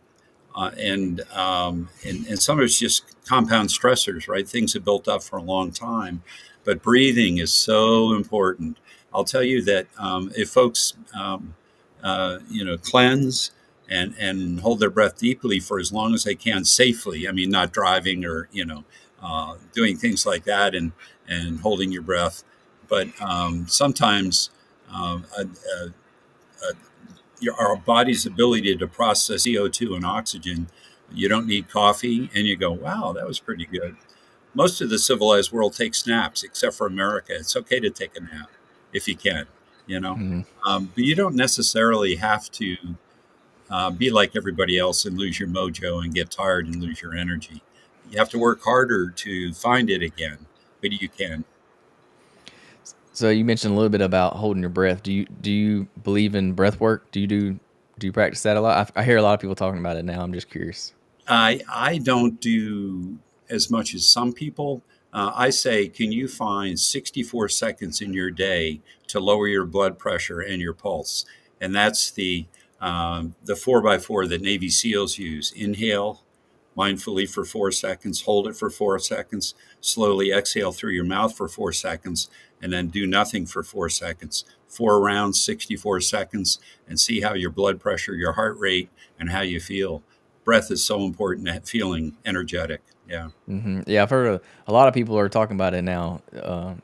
Speaker 2: and some of it's just compound stressors, right? Things have built up for a long time, but breathing is so important. I'll tell you that if folks, cleanse and hold their breath deeply for as long as they can safely. I mean, not driving or doing things like that and holding your breath, but sometimes. Um, a, a, our body's ability to process CO2 and oxygen. You don't need coffee, and you go, wow, that was pretty good. Most of the civilized world takes naps, except for America. It's okay to take a nap if you can, you know.
Speaker 1: Hmm.
Speaker 2: But you don't necessarily have to be like everybody else and lose your mojo and get tired and lose your energy. You have to work harder to find it again, but you can.
Speaker 1: So you mentioned a little bit about holding your breath. Do you believe in breath work? Do you practice that a lot? I hear a lot of people talking about it now. I'm just curious.
Speaker 2: I don't do as much as some people. I say, can you find 64 seconds in your day to lower your blood pressure and your pulse? And that's the 4x4 that Navy SEALs use. Inhale mindfully for 4 seconds, hold it for 4 seconds, slowly exhale through your mouth for 4 seconds, and then do nothing for 4 seconds. 4 rounds, 64 seconds, and see how your blood pressure, your heart rate, and how you feel. Breath is so important at feeling energetic. Yeah.
Speaker 1: Yeah, I've heard a lot of people are talking about it now.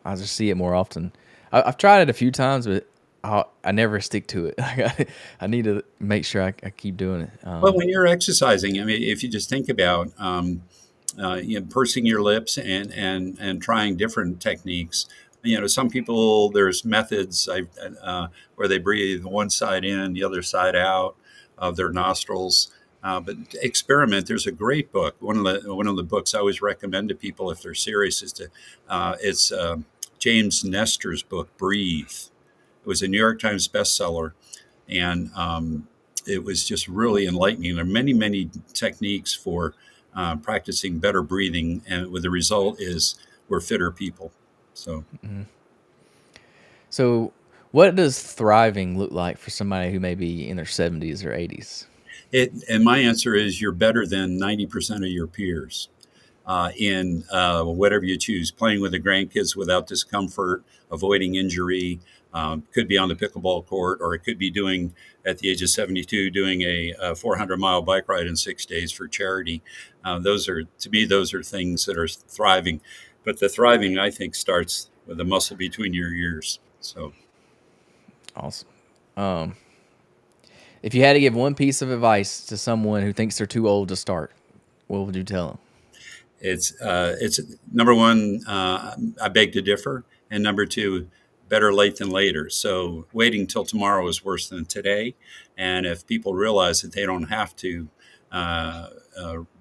Speaker 1: I just see it more often. I've tried it a few times, but I never stick to it. I need to make sure I keep doing it.
Speaker 2: Well, when you're exercising, I mean, if you just think about pursing your lips and trying different techniques. Some people there's methods where they breathe one side in, the other side out of their nostrils. But experiment. There's a great book. One of the books I always recommend to people if they're serious is to it's James Nestor's book, Breathe. It was a New York Times bestseller, and it was just really enlightening. There are many, many techniques for practicing better breathing, and the result is we're fitter people. So,
Speaker 1: So, what does thriving look like for somebody who may be in their 70s or 80s?
Speaker 2: and my answer is you're better than 90% of your peers. In whatever you choose, playing with the grandkids without discomfort, avoiding injury. Could be on the pickleball court, or it could be doing at the age of 72, doing a 400-mile bike ride in 6 days for charity. Those are, to me, those are things that are thriving. But the thriving, I think, starts with the muscle between your ears. So
Speaker 1: Awesome. Um, if you had to give one piece of advice to someone who thinks they're too old to start, what would you tell them?
Speaker 2: it's number one. I beg to differ, and number two, better late than later. So waiting till tomorrow is worse than today, and if people realize that they don't have to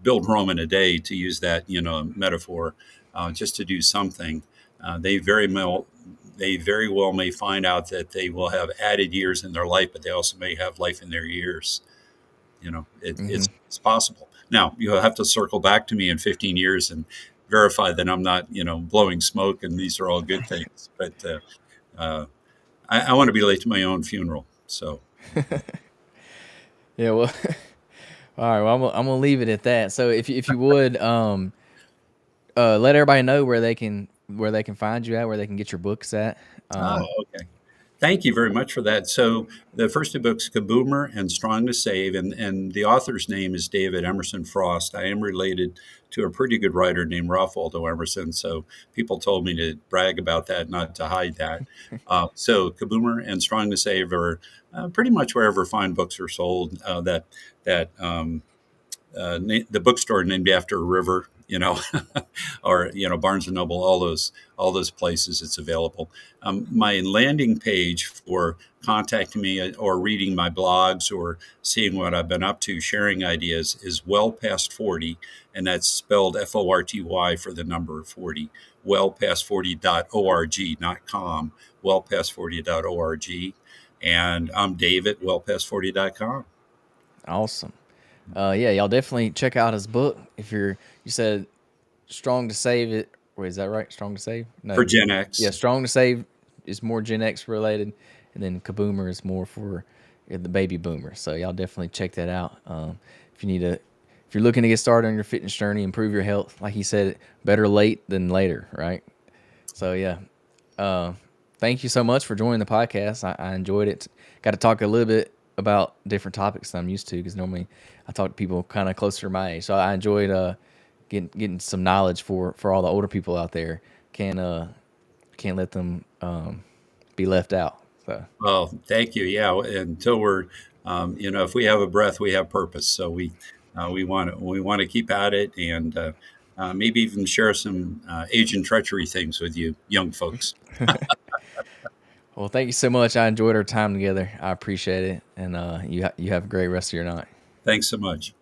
Speaker 2: build Rome in a day, to use that metaphor, just to do something. They very well may find out that they will have added years in their life, but they also may have life in their years.
Speaker 1: Hmm.
Speaker 2: It's possible. Now you'll have to circle back to me in 15 years and verify that I'm not blowing smoke and these are all good things. But uh, I want to be late to my own funeral. So
Speaker 1: Yeah. Well. All right. Well, I'm gonna leave it at that. So if you would let everybody know where they can find you at, where they can get your books at.
Speaker 2: okay. Thank you very much for that. So the first two books, Kaboomer and Strong to Save, and the author's name is David Emerson Frost. I am related to a pretty good writer named Ralph Waldo Emerson, so people told me to brag about that, not to hide that. So Kaboomer and Strong to Save are pretty much wherever fine books are sold. The bookstore named after a river, or Barnes and Noble, all those places it's available. My landing page for contacting me or reading my blogs or seeing what I've been up to, sharing ideas, is well past 40, and that's spelled FORTY for the number 40. Wellpast40.org, not com. Wellpast40.org, and I'm David. Wellpast40.com.
Speaker 1: Awesome. Yeah, y'all definitely check out his book. If you said Strong to Save it. Wait, is that right? Strong to Save?
Speaker 2: For
Speaker 1: No.
Speaker 2: Gen
Speaker 1: Yeah,
Speaker 2: X.
Speaker 1: Strong to Save is more Gen X related, and then Kaboomer is more for the baby boomer. So y'all definitely check that out. If you need to, if you're looking to get started on your fitness journey, improve your health, like he said, better late than later, right? So yeah, uh, thank you so much for joining the podcast. I enjoyed it. Got to talk a little bit about different topics than I'm used to because normally I talk to people kind of closer to my age. So I enjoyed getting some knowledge for all the older people out there. Can't let them be left out. So
Speaker 2: Well, thank you. Yeah, until if we have a breath, we have purpose. So we want to keep at it, and maybe even share some age and treachery things with you, young folks.
Speaker 1: well, thank you so much. I enjoyed our time together. I appreciate it, and you have a great rest of your night.
Speaker 2: Thanks so much.